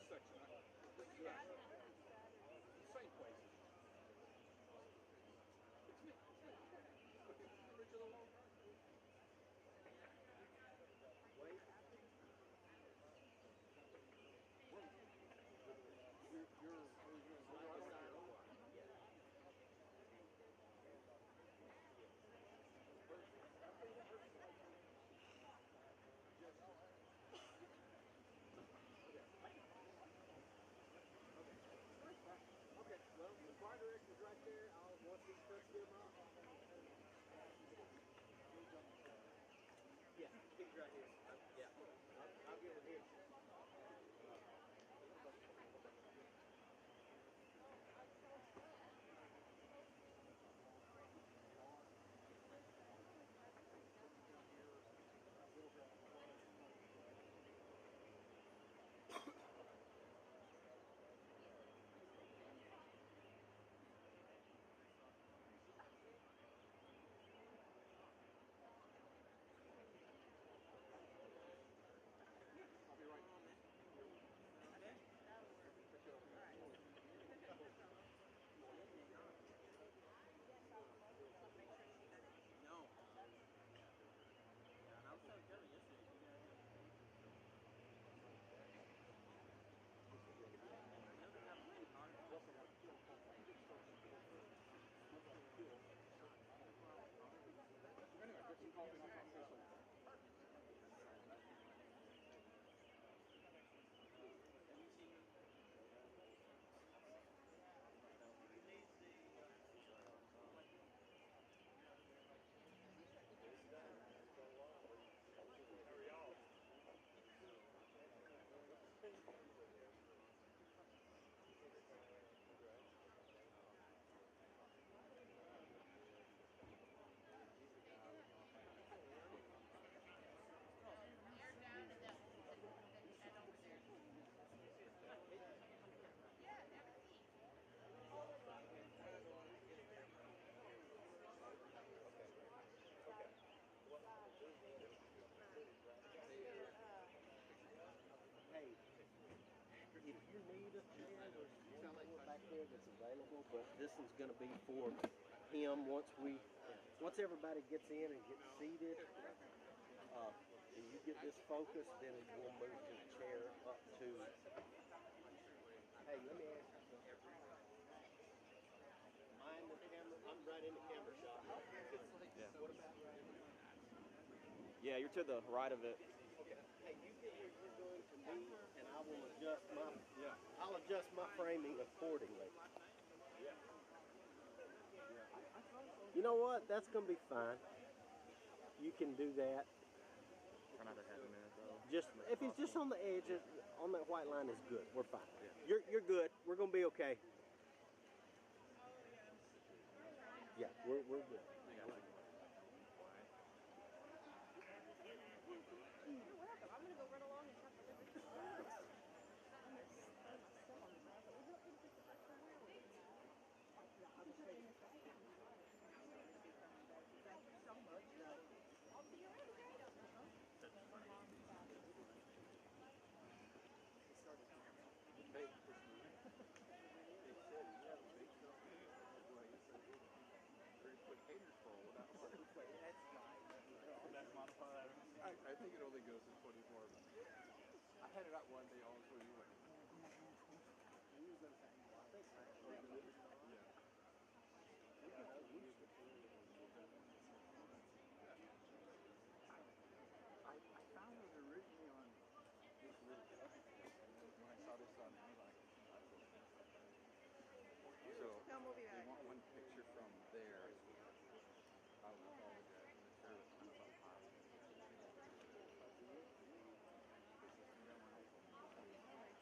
section. Yeah. Same place. It's me. Bridge of the Long. Wait. You're right beside the water. Yeah. Okay, well, the fire director's right there. Once he cuts him off. Yeah, he's right here. Yeah, I'll get with him. I'll be right on there. Okay. No. Yeah, and I was telling Kevin yesterday, you guys anyway, get some coffee and I'll talk to you soon. Hey, if you need a chair, there's one more back there that's available, but this is going to be for him once everybody gets in and gets seated. And you get this focused, then we'll move his chair up to. Hey, let me ask you something. Mind the camera? I'm right in the camera shot. Yeah. What about right now? Yeah, you're to the right of it. Okay. Hey, you get where you're going to me, and I will adjust my. Yeah. I'll adjust my framing accordingly. Yeah. You know what? That's going to be fine. You can do that. Another half a minute though. Just if he's just on the edge, on that white line is good. We're fine. Yeah. You're good. We're going to be okay. Yeah, we're good. You're welcome. I'm gonna go run along and talk to everybody. Thank you so much. I'll see you around, okay? I think it only goes to 24. I had it out one day, all for you. I found it originally on this little cover. When I saw this on Amazon, so No, we'll be they back. want one picture from there. I will apologize. I'm sure it's kind of up high.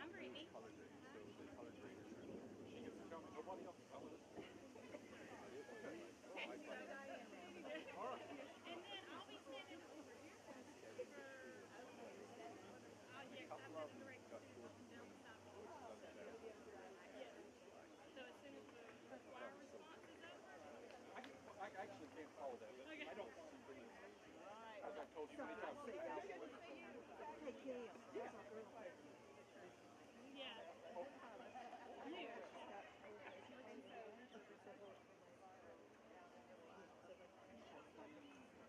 I'm Brittany. color grading. So the color graders are. She gets to tell me nobody else is telling us. All right. And then I'll be sending over here for, yeah, 'cause I've got the direct to build the sidewalk. Yes. So as soon as the require response is over, I actually can't follow that. Okay. I don't see Brittany. As I've told you many times. Hey, Kim. yeah. Here.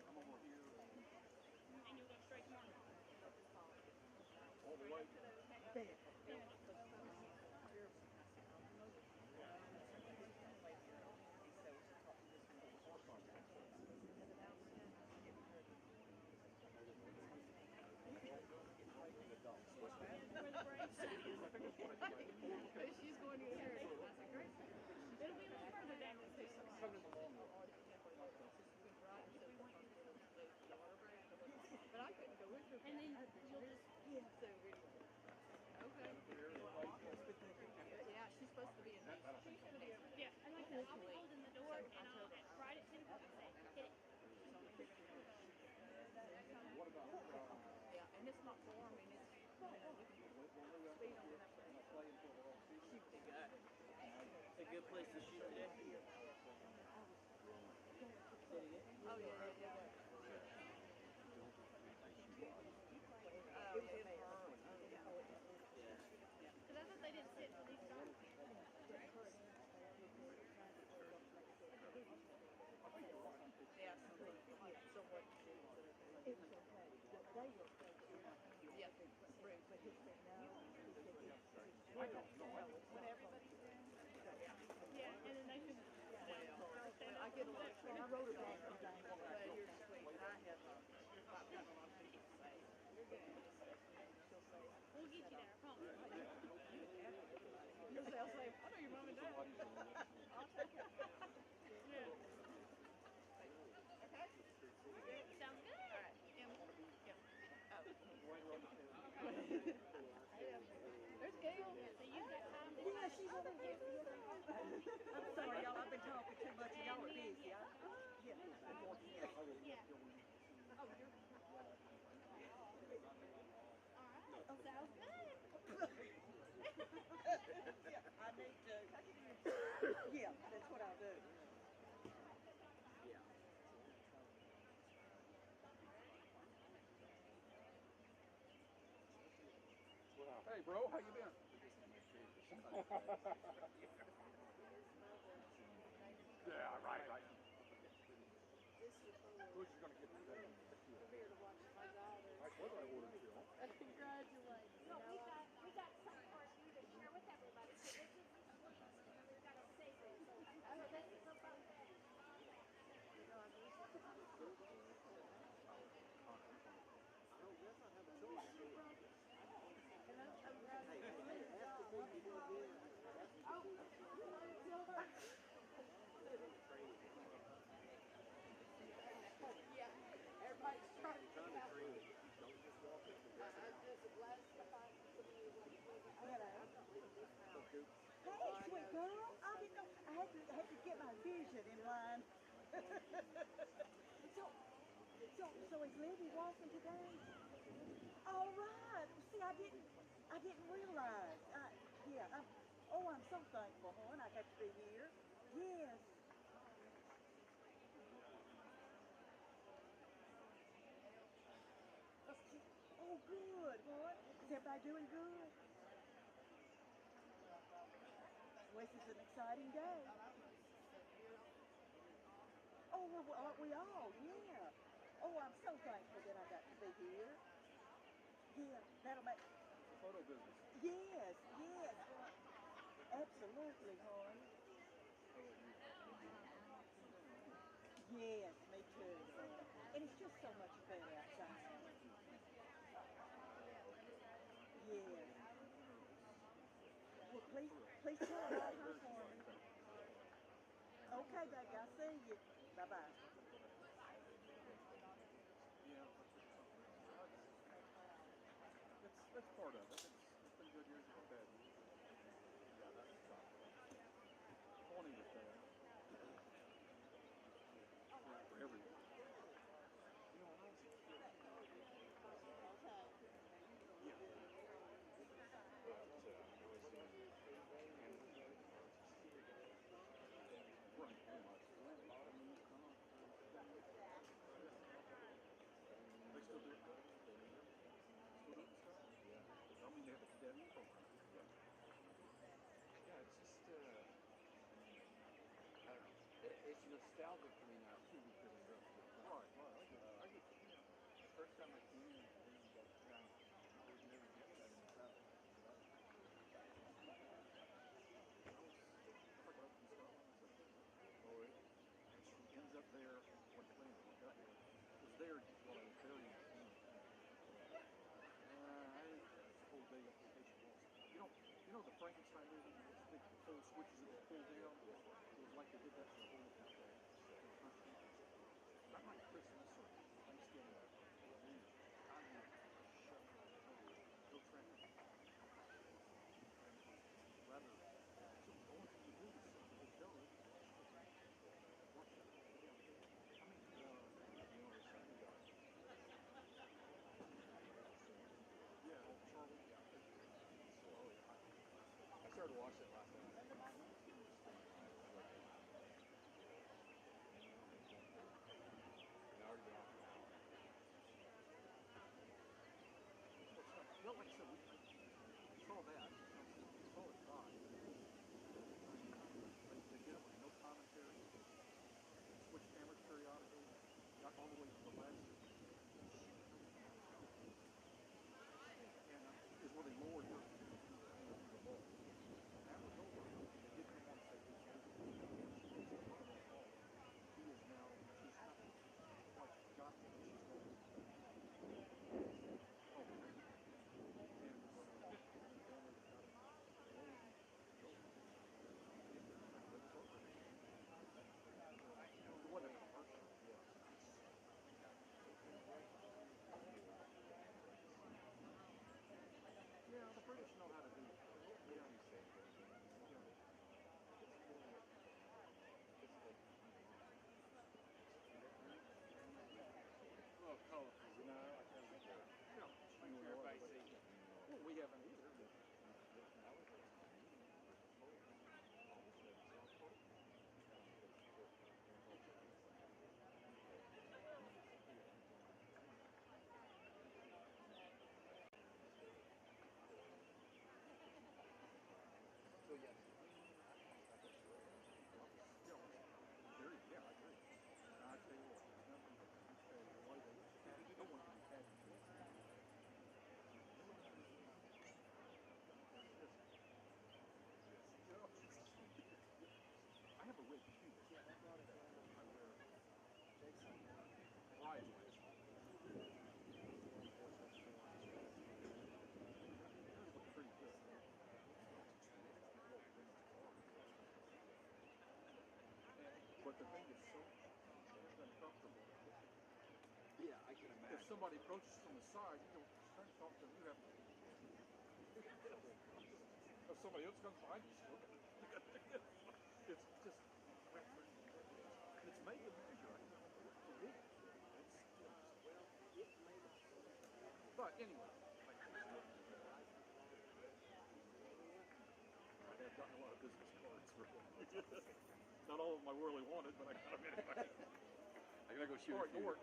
I'm over here. And you'll go straight to Martin. All the way. She's going to inherit. It'll be a little further down the station. Coming along the But I couldn't go with her. And then you'll just, So okay. Yeah, she's supposed to be in there. yeah. And like I said, I'll be holding the door and I'll, right at 10 o'clock, I say, hit it. What about Yeah, and it's not for me. It's speed on that way. It's a good place to shoot today. Oh yeah, yeah. Because I thought they didn't sit till these started. Yeah, so what? Yeah, rude. What everybody's doing? Yeah, and then they can I get a lot. I wrote it down. You're sweet. I have I've got a lot of people say you're good. She'll say. we'll get you there, I promise. You'll say, I'll say, I know your mom and dad. I'll take it. Yeah. Okay? Sounds good. All right. There's Gail. So you got time to Yeah, she's over here. I'm sorry, y'all. I've been talking too much and y'all are busy. Yeah. Yeah. Yeah. Oh, you're all right. Sounds good. Yeah, I need to. Yeah, that's what I'll do. Hey, bro, how you been? Yeah, right. Who's you gonna get today? That's what I ordered too. Congratulations. No, we got something for you to share with everybody. So this is we've got to save it. So this is for both. Yeah, everybody's trying to train it. Hey, sweet girl, I didn't know. I had to get my vision in line. so is Libby walking today? All right. See, I didn't realize. I'm so thankful, hon. I got to be here. Yes. Oh, good, hon. Is everybody doing good? Well, this is an exciting day. Oh, well, aren't we all? Yeah. Oh, I'm so thankful that I got to be here. Yeah, that'll make... Photo business. Yes. Absolutely, hon. Yes, me too. And it's just so much better outside. Yes. Well, please tell about her for me. Okay, baby, I'll see you. Bye-bye. That's part of it. It's been good years, it's been bad that program. Yeah, it's just I don't know. It's nostalgic for me now too because I grew up with them. Right. I get you know, the first time I came in, I would never guess that in the South. Oh, and she ends up there. What was there while I was there in Spain. I think it's a whole day application also. You know the Frankenstein movie, the whole switches that pull down. It was like they did that for the whole town. Not like Christmas or Thanksgiving. I mean, shut no traffic. And it was rather the only thing you do is sit in the hotel room. Watch it. I mean, you know the Sunday guy. Yeah, Charlie. Oh yeah. I started to watch it last night. Well, like I said, we saw that. We saw it live. They did it with no commentary. Switched cameras periodically. Got all the way to the last sheet. And is where they lowered her into the ball. When that was over, they did come on and say, hey, she hits the bottom of that ball. She is now, she's not, like, got to, she's going to. Oh, crazy. And it was, the family that got him alone and go. It was over. It wasn't a commercial. It was. Yeah, the British know how to do it. Yeah. Oh, colorful. No, I can't read that. No, everybody sees it. Well, we haven't either. But so yeah. Yeah, I agree. I tell you what, there's nothing why they no one can be happy. I have a red shoe. Yeah, I brought it down. I wear Bride's wears. Yours look pretty good. But the thing is so uncomfortable. Yeah, I can imagine. If somebody approaches from the side, you don't try to talk to them. You have to. If somebody else comes behind you, still got it's just. It's made to measure. But anyway, I have gotten a lot of business cards. Not all of them I really wanted, but I got them anyway. I gotta go shoot. All right, go work.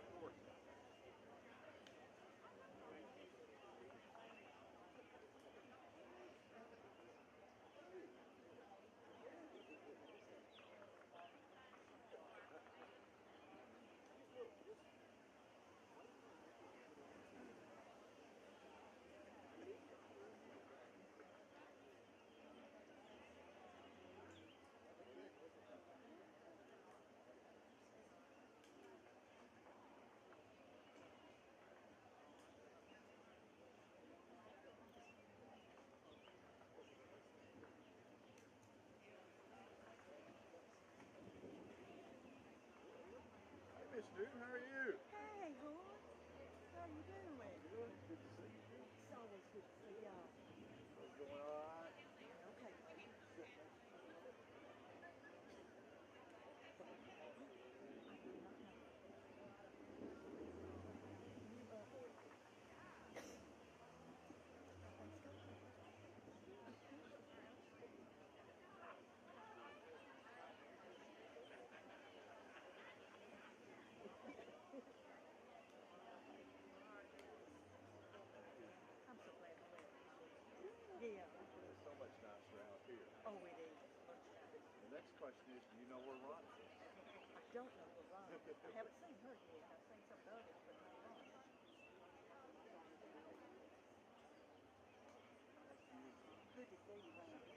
Do you know where Ron's at? I don't know where Ron is. I haven't seen her yet. I've seen some of the others, but not Ron. Good to see you, Randy.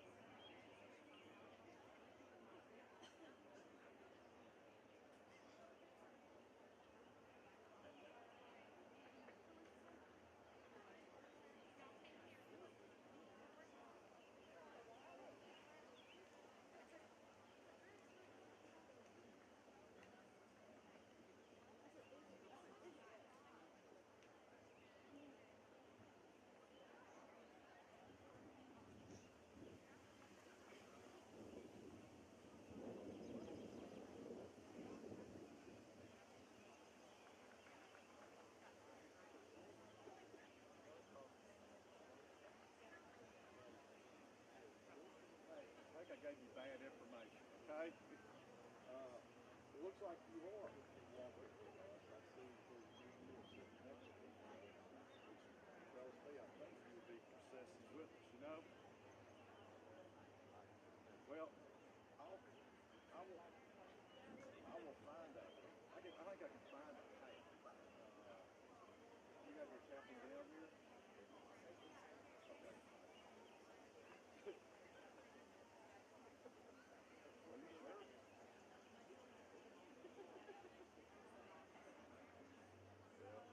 I think I gave you bad information, okay? It looks like you are walking with us. I see where you were sitting next to me. Which tells me I think you would be processing with us, you know? Well, I will find a, I think I can find a path. You got your captain down here? Okay. Are you sure? Yeah.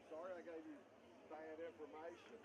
Sorry I gave you bad information.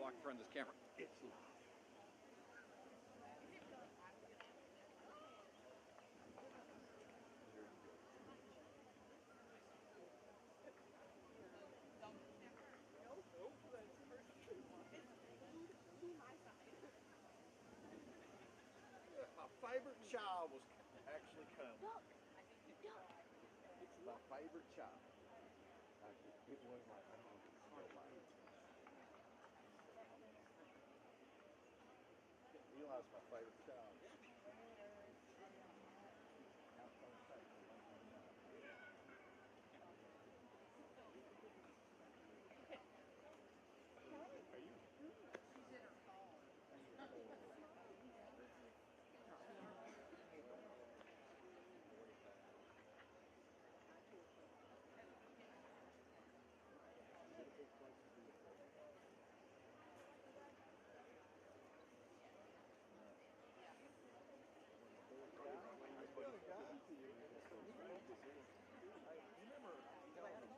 block in front of this camera. It's live. My favorite child was actually coming. It's my favorite child. It was my favorite. Eli's my favorite child.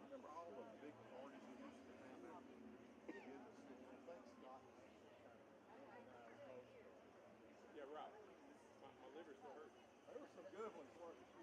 Remember all the big parties we used to have out in the store? Thanks, Scott. Yeah, right. My liver still hurts. There were some good ones, weren't there?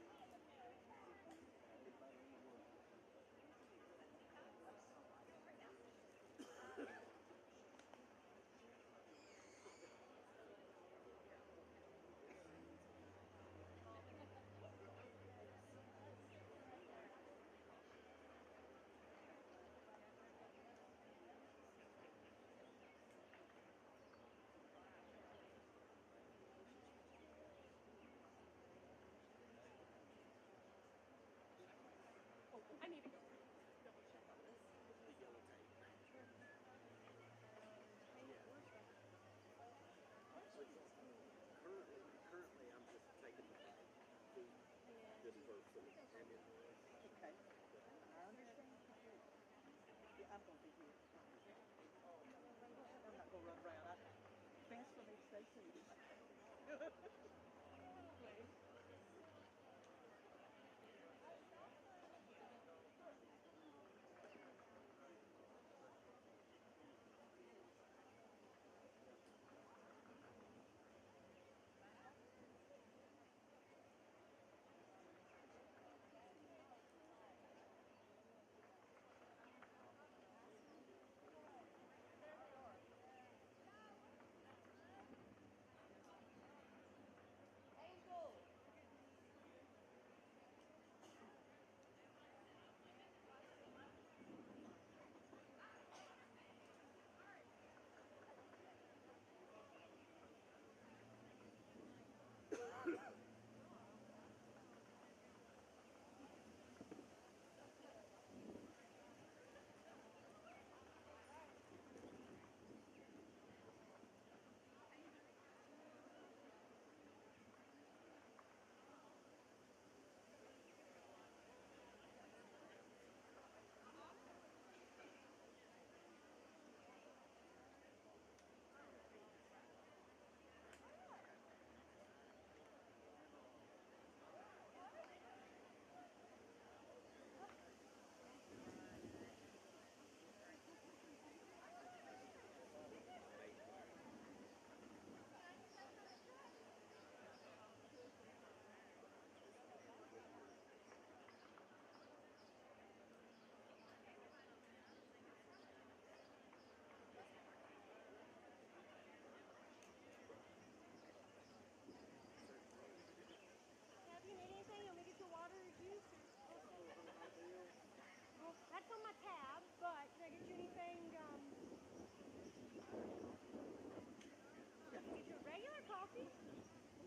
I need to go double check on this. The yellow tape. Currently, I'm just taking the bag food just for some ammunition. Okay. I understand. Yeah, I'm going to be here. I'm not going to run around. Best for me to stay seated. Please. Now, if you need anything, you want me to get you water or juice? Well, that's on my tab, but can I get you anything, I can get you a regular coffee.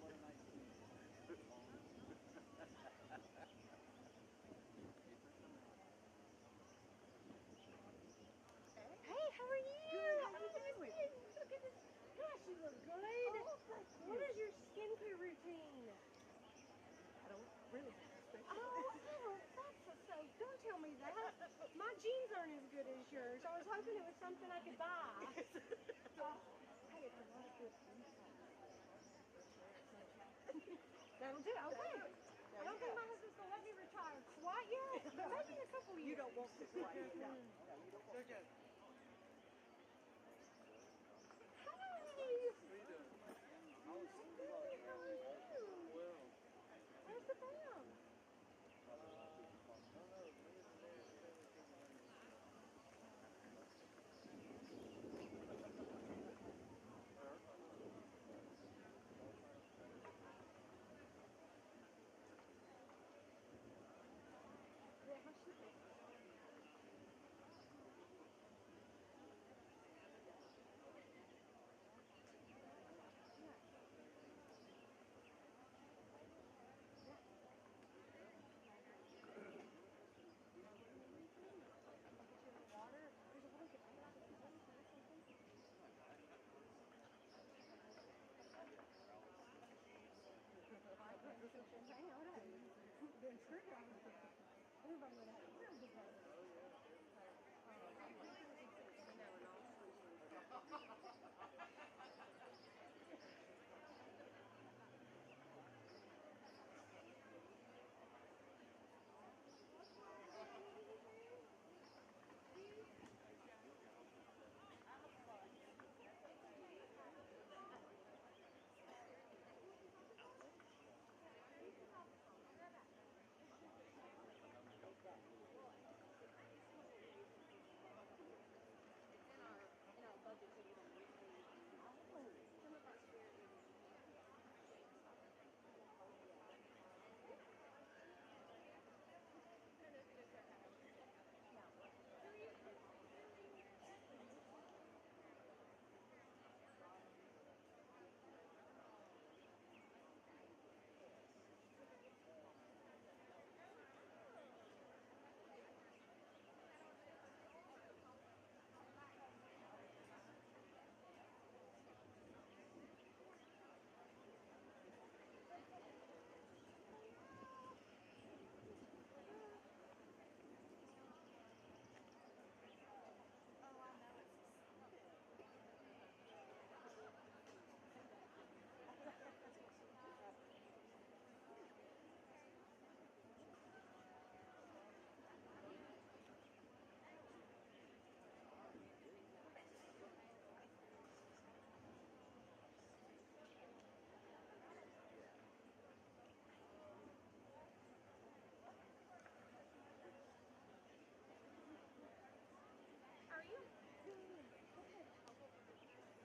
What a nice thing. Hey, how are you? Good, how you Oh, doing? Look at this. Gosh, you look good. Oh, thank you. What is your skincare routine? I don't really have a special. Oh, that's so. Don't tell me that. My jeans aren't as good as yours. I was hoping it was something I could buy. Oh, hey, it's a lot of good food. That'll do. Okay. I don't think my husband's gonna let me retire quite yet, but maybe in a couple years. You don't want to, right? No, you don't want to. screwdriver. Everybody would have a real big head.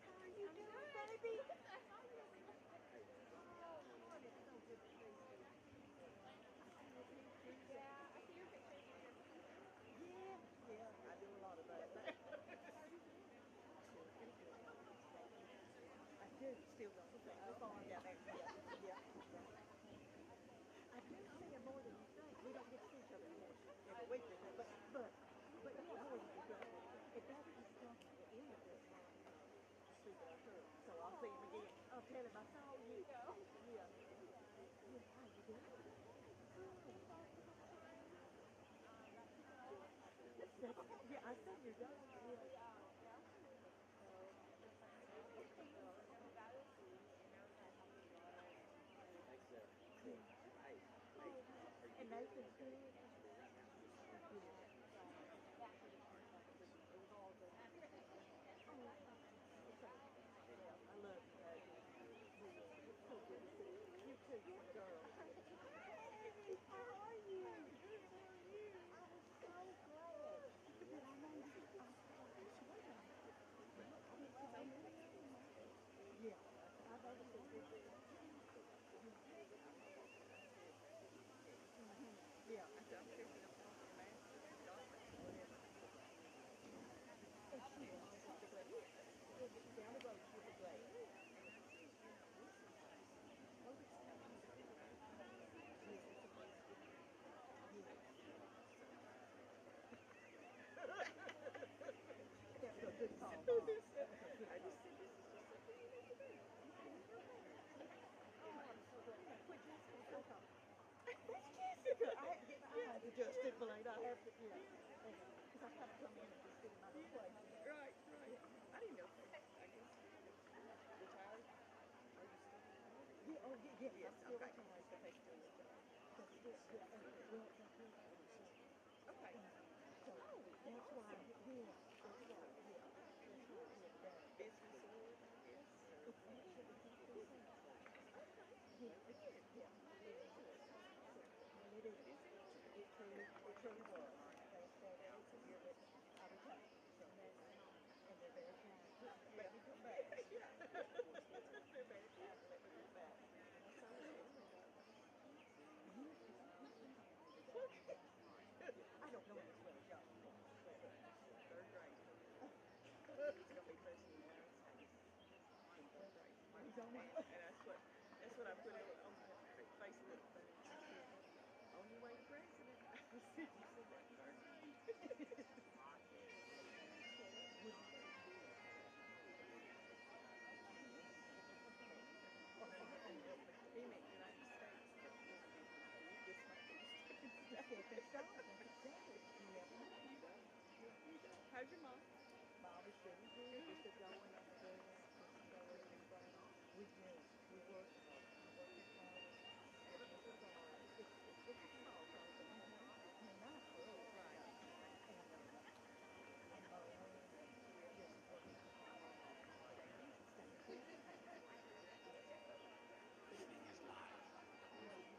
How are you? How are you doing, baby? Oh, Lord, it's so good to see you. Yeah, I see your pictures. Yeah, yeah, I do a lot of that now. I do still go to the family farm down there. Yeah, yeah, yeah. I do see him more than you think. We don't get to see each other anymore every week, but yeah, more than you think. In fact, he's coming at the end of this month to see that I took. So I'll see him again. I'll tell him I saw you. Yeah. Yeah, how you doing? Good. Yeah, I see your dog. Yeah. And Nathan's good. I love you, baby. It's so good to see you. You too, sweet girl. Hey, how are you? I'm good. How are you? I was so glad that I made it. Yeah, I noticed it. Yeah, I said I'm fixing up on the master documents or whatever. And she will. She'll be glad. Down the road, she'll be glad. Oh, it's yes, it's a big school. Yes. That was a good call, Mom. That was a good call. I just said, this is just something you need to do. You can do that. Oh, I'm so glad. Quit Jessica. Go talk. That's Jessica. I have to just stipulate. I have to, yeah. Because I kind of come in and just sit in my little place. Right, right. I didn't know. I guess you're retired. Are you still retired? Yeah, oh, yeah, yes, I'm still okay. retired. So they still live there. That's still, yeah, well, they care for their son. Okay. So that's why, awesome. yeah, that's right, yeah. That's right, yeah, down. Business soil, I guess. Or... It's actually his son. Okay. Yeah, Well, good. yeah, Very good. so, and it is. It is interesting. It truly was. That was the year that I retired. So, and they're very kind to let me come back. Yeah, yeah. They're very kind to let me come back. My son was born in that one. Yeah, because he's been talking to me about you. I don't know him as well as y'all, of course, but Third grade coming up. He's gonna be freshman in United States in third grade. he's on it. And that's what I put on my Facebook thing. I said, on your way to president. I said, you said that in third grade. He meant United States, but this might be your mom? Mom is pretty good. Just a going up there, just to show everybody. We drink. We work hard. We working hard. Getting the car. It's a small car, but you know, I mean, nice girl. Right. And we're mowing and just working hard. Thank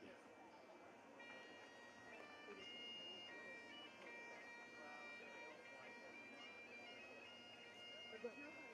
you. But you're right.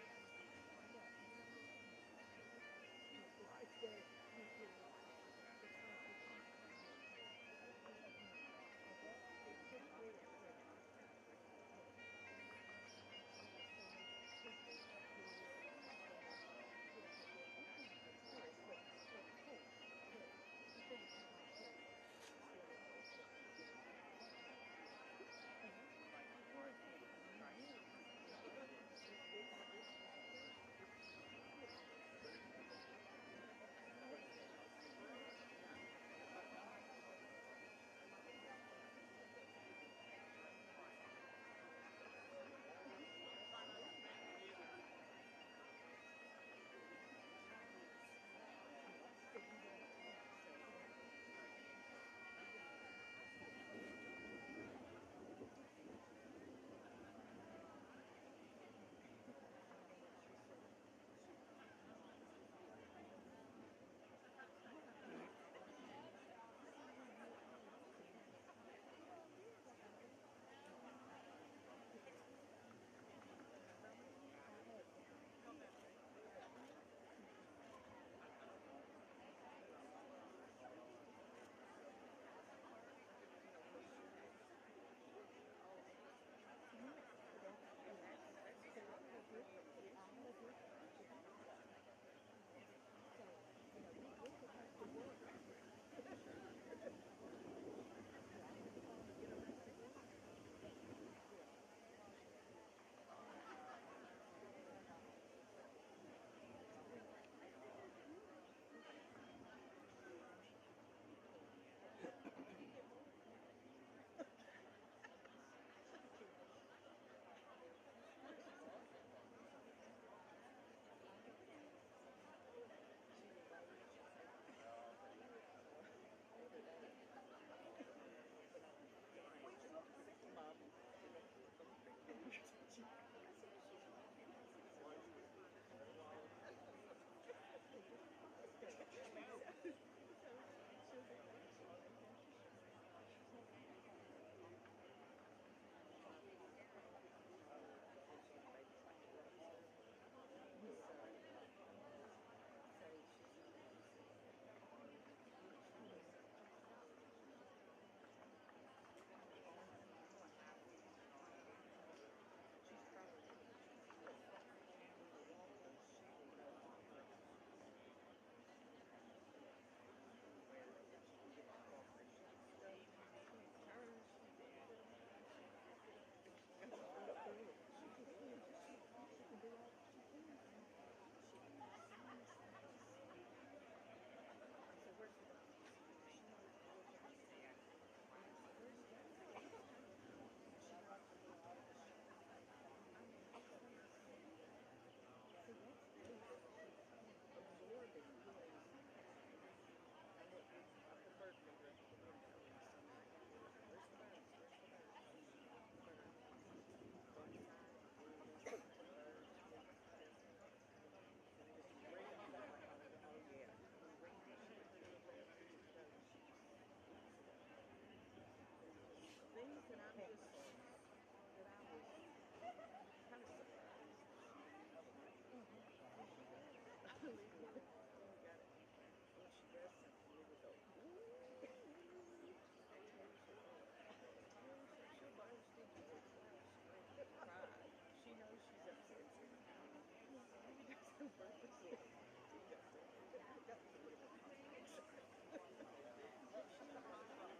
It's very, Things that I'm just that I was kind of surprised. When we got it, when she does something, we would go, ooh. I tell you, she'll burst into a loud scream and cry. She knows she's upset sometimes. She does on purpose. She does it. Got to give her confidence. But she responds to that.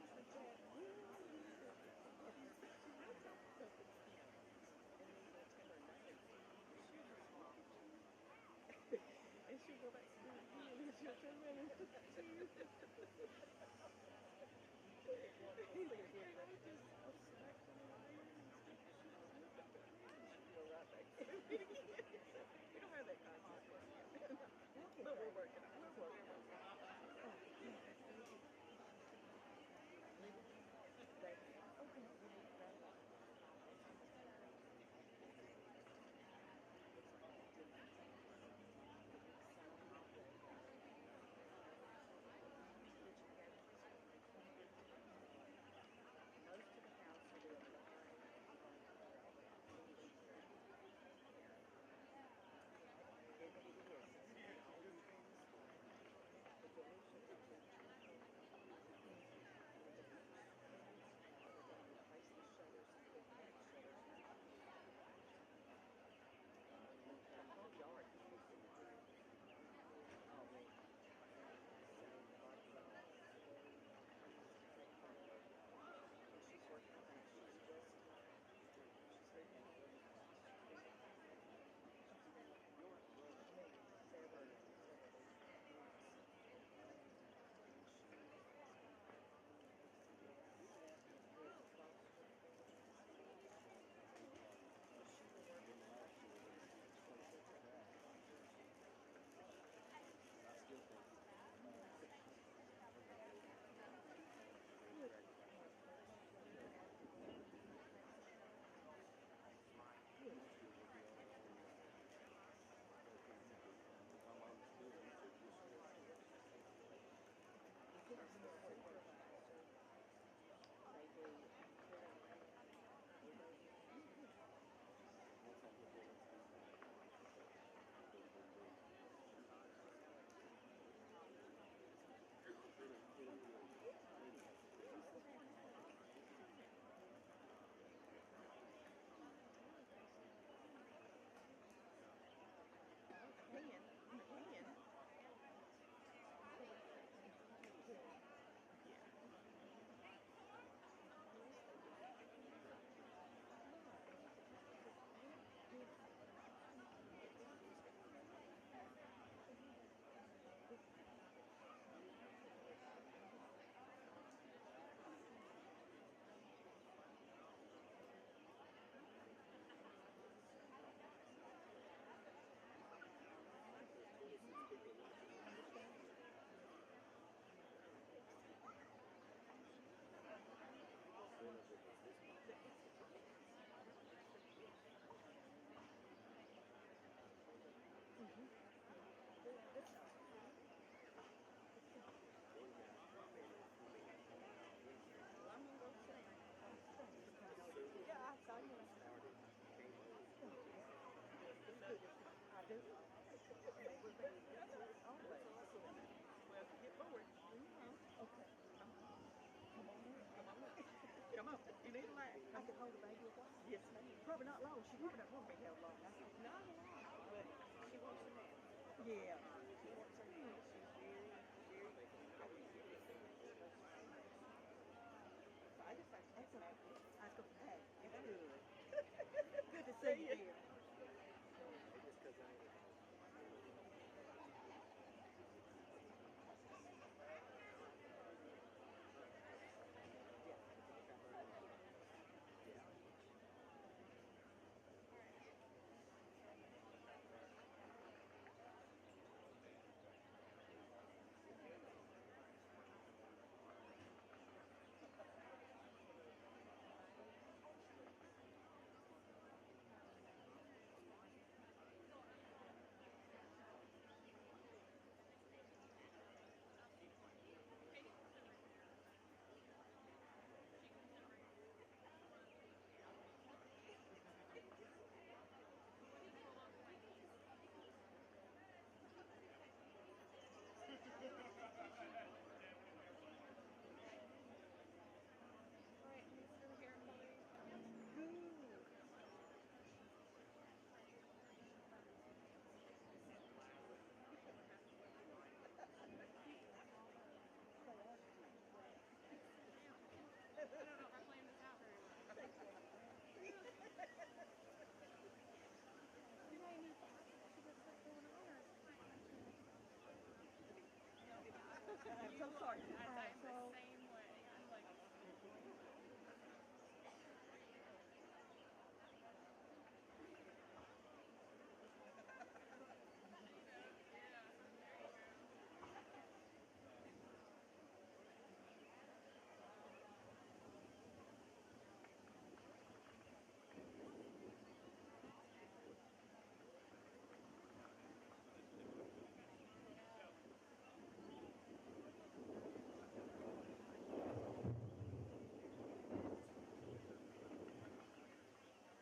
She knows something's coming. And then we'll tell her no. She'll just look at you. And she'll go back to do it again. And she'll turn around and look at you. And we just, I'll smack her in the ear and stuff. She just look up at me and And everything we got to is always. Well, get forward. Okay. Come on. Come on in. Come on in. Come on. You need a laugh. I can hold a baby a while. Yes, ma'am. Probably not long. She probably doesn't want to be held long. Not long, but she wants a nap. Yeah. She wants a nap. She's very, very. I can see this thing in her most famous. So I just like to take a nap with her. I was going to say, it's good. Good to See see ya. you, dear. Alright, who's still here, Molly? Good. I don't know if I planned this out very well. You may need to ask her. She got stuff going on, or I'm so sorry. I'm So, the same way. I'm like,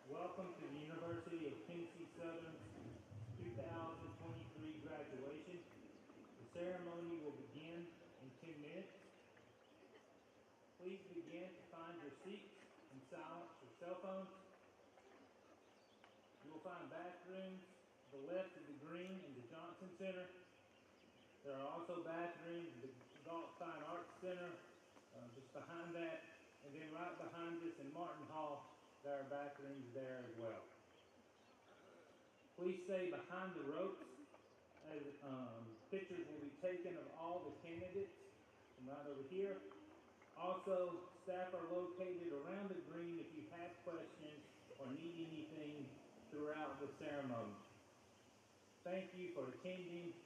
Welcome to the University of Tennessee Southern's 2023 graduation. The ceremony will begin in 10 minutes. Please begin to find your seats and silence your cell phones. You will find bathrooms to the left of the green in the Johnson Center. There are also bathrooms in the Galt Fine Arts Center, just behind that, and then right behind us in Martin Hall, there are bathrooms there as well. Please stay behind the ropes as pictures will be taken of all the candidates from right over here. Also, staff are located around the green if you have questions or need anything throughout the ceremony. Thank you for attending.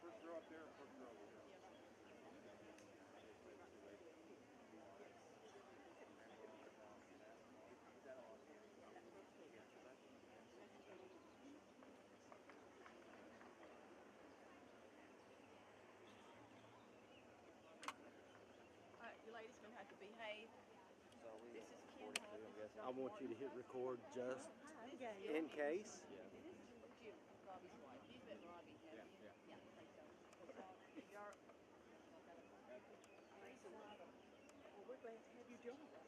First row up there, first row over here. Alright, you ladies gonna have to behave. So we This is Ken 42, Hubbard. I'm guessing. I want you to hit record just okay. in case. Yeah. This is Jim, Robbie's wife. glad to have you join us.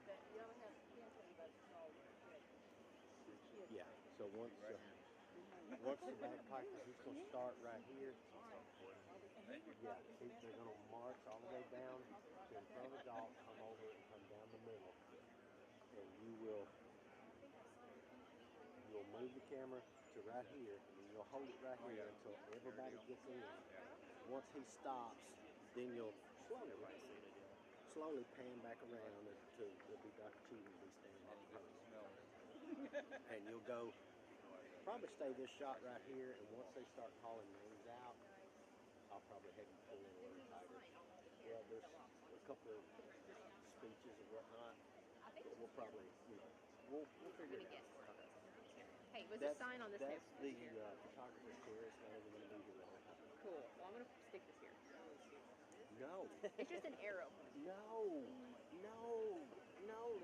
That yellow house camping boat's called the kid. Yeah. So once the bagpiper, he's gonna start right here. Yeah, they're gonna march all the way down to in front of the dock, come over and come down the middle, and you'll move the camera to right here, and then you'll hold it right here until everybody gets in. Once he stops, then you'll slowly pan back around to there'll be Dr. Cheatham will be standing at the podium. And you'll go, probably stay this shot right here, and once they start calling names out, I'll probably have you pull in a little tighter. Yeah, there's a couple of speeches and whatnot, but we'll probably, we'll figure it out. Hey, what's the sign on this That's table? the photographer's chair. It's not even going to be here long. Cool. Well, I'm gonna stick this here. No. It's just an arrow. No,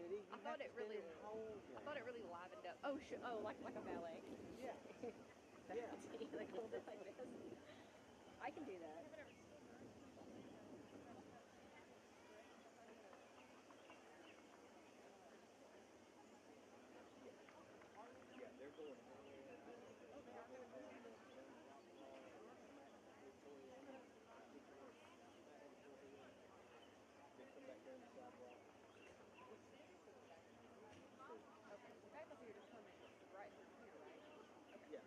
Liddy. I thought it really livened up. Oh, like a ballet. Yeah. Like hold it like this. I can do that. Yeah, they're going. Okay. So back up here, just come right through here, right? Okay. Yeah.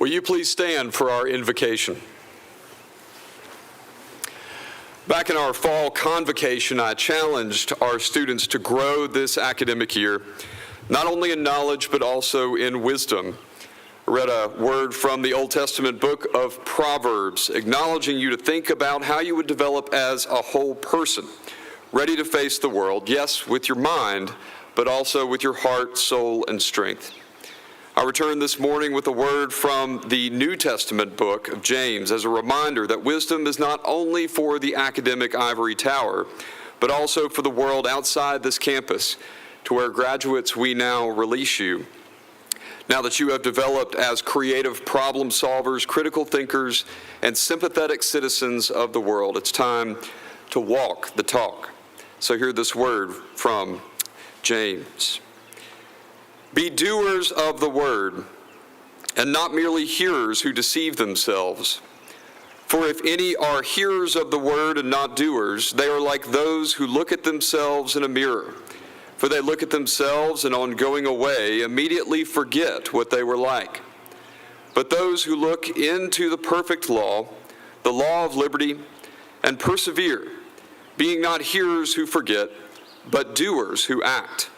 Will you please stand for our invocation? Back in our fall convocation, I challenged our students to grow this academic year, not only in knowledge, but also in wisdom. I read a word from the Old Testament book of Proverbs, acknowledging you to think about how you would develop as a whole person, ready to face the world, yes, with your mind, but also with your heart, soul, and strength. I return this morning with a word from the New Testament book of James as a reminder that wisdom is not only for the academic ivory tower, but also for the world outside this campus, to where graduates we now release you. Now that you have developed as creative problem solvers, critical thinkers, and sympathetic citizens of the world, it's time to walk the talk. So hear this word from James. Be doers of the word, and not merely hearers who deceive themselves. For if any are hearers of the word and not doers, they are like those who look at themselves in a mirror. For they look at themselves and on going away immediately forget what they were like. But those who look into the perfect law, the law of liberty, and persevere, being not hearers who forget, but doers who act,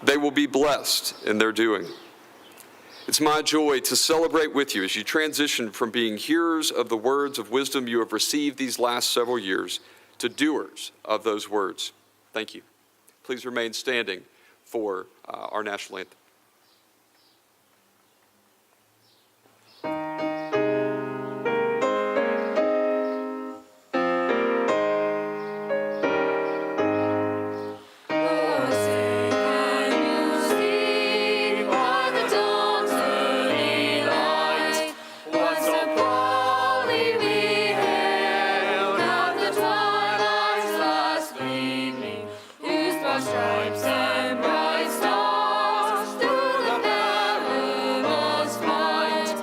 they will be blessed in their doing. It's my joy to celebrate with you as you transition from being hearers of the words of wisdom you have received these last several years to doers of those words. Thank you. Please remain standing for our national anthem. Stripes and bright stars through the perilous fight.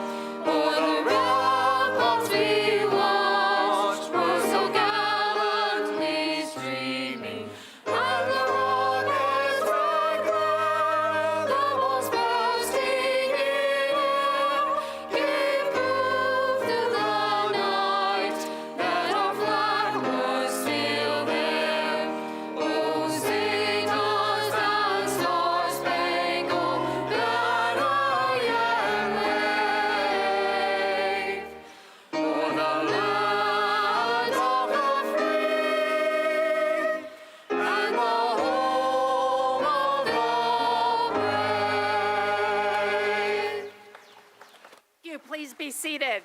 O'er the ramparts we watched were so gallantly streaming, and the rocket's bright glare, the walls bursting in air, gave proof to the night that our flag was still there. Oh, sing us that star-spangled banner yet wave, o'er the land of the free and the home of the brave. You please be seated.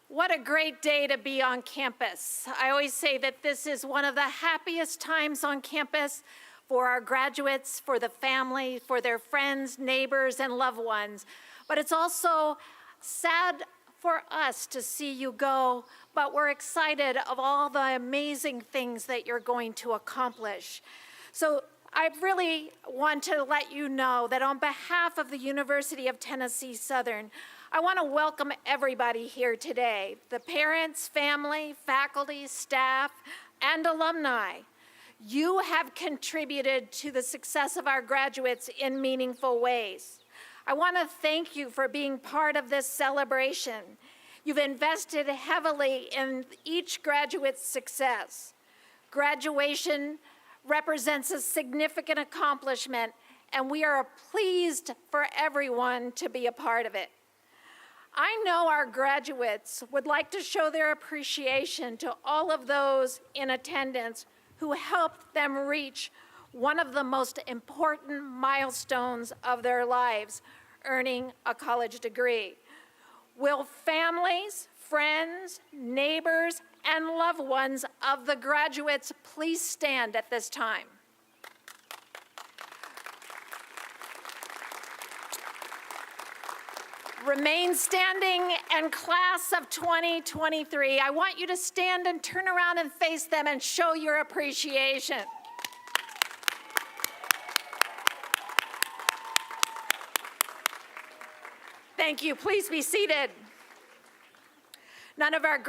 What a great day to be on campus. I always say that this is one of the happiest times on campus for our graduates, for the family, for their friends, neighbors, and loved ones. But it's also sad for us to see you go, but we're excited of all the amazing things that you're going to accomplish. So I really want to let you know that on behalf of the University of Tennessee Southern, I want to welcome everybody here today, the parents, family, faculty, staff, and alumni. You have contributed to the success of our graduates in meaningful ways. I want to thank you for being part of this celebration. You've invested heavily in each graduate's success. Graduation represents a significant accomplishment, and we are pleased for everyone to be a part of it. I know our graduates would like to show their appreciation to all of those in attendance who helped them reach one of the most important milestones of their lives, earning a college degree. Will families, friends, neighbors, and loved ones of the graduates please stand at this time? Remain standing, and class of 2023, I want you to stand and turn around and face them and show your appreciation. Thank you. Please be seated. None of our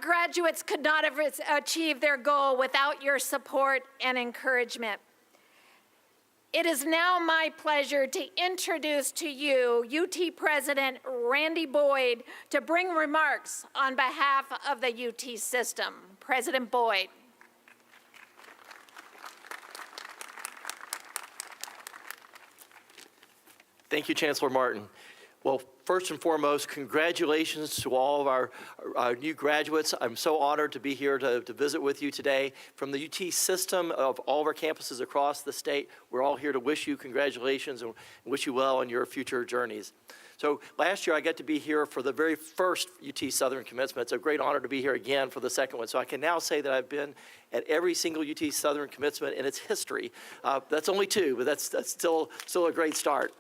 graduates could not have achieved their goal without your support and encouragement. It is now my pleasure to introduce to you UT President Randy Boyd to bring remarks on behalf of the UT system. President Boyd. Thank you, Chancellor Martin. Well, first and foremost, congratulations to all of our new graduates. I'm so honored to be here to visit with you today. From the UT system of all of our campuses across the state, we're all here to wish you congratulations and wish you well on your future journeys. So last year I got to be here for the very first UT Southern commencement. It's a great honor to be here again for the second one. So I can now say that I've been at every single UT Southern commencement in its history. That's only two, but that's still a great start.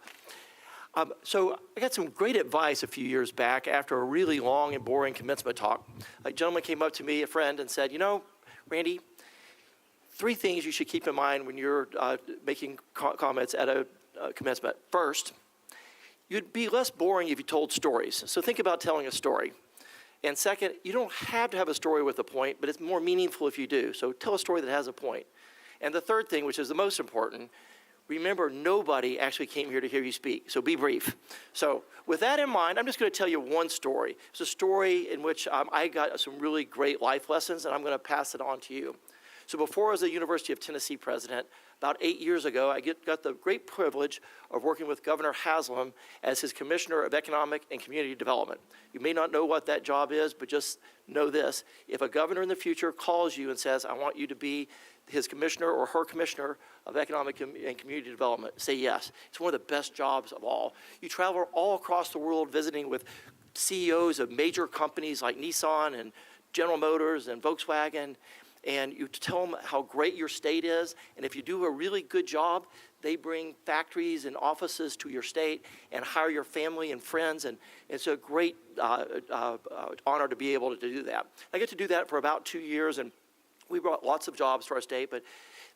So I got some great advice a few years back after a really long and boring commencement talk. A gentleman came up to me, a friend, and said, you know, Randy, 3 things you should keep in mind when you're making comments at a commencement. First, you'd be less boring if you told stories. So think about telling a story. And second, you don't have to have a story with a point, but it's more meaningful if you do. So tell a story that has a point. And the third thing, which is the most important, remember, nobody actually came here to hear you speak, so be brief. So with that in mind, I'm just going to tell you one story. It's a story in which I got some really great life lessons, and I'm going to pass it on to you. So before I was the University of Tennessee president, about 8 years ago, I got the great privilege of working with Governor Haslam as his Commissioner of Economic and Community Development. You may not know what that job is, but just know this. If a governor in the future calls you and says, I want you to be his commissioner or her commissioner of economic and community development, say yes. It's one of the best jobs of all. You travel all across the world visiting with CEOs of major companies like Nissan and General Motors and Volkswagen, and you tell them how great your state is, and if you do a really good job, they bring factories and offices to your state and hire your family and friends, and it's a great honor to be able to do that. I get to do that for about 2 years, and we brought lots of jobs to our state, but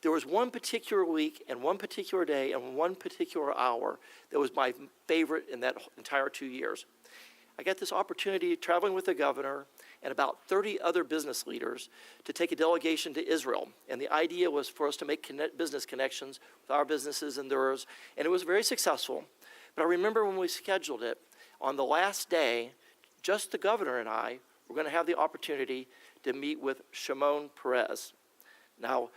there was one particular week and one particular day and one particular hour that was my favorite in that entire 2 years. I got this opportunity traveling with the governor and about 30 other business leaders to take a delegation to Israel. And the idea was for us to make business connections with our businesses and theirs, and it was very successful. But I remember when we scheduled it, on the last day, just the governor and I were going to have the opportunity to meet with Shimon Peres. Now,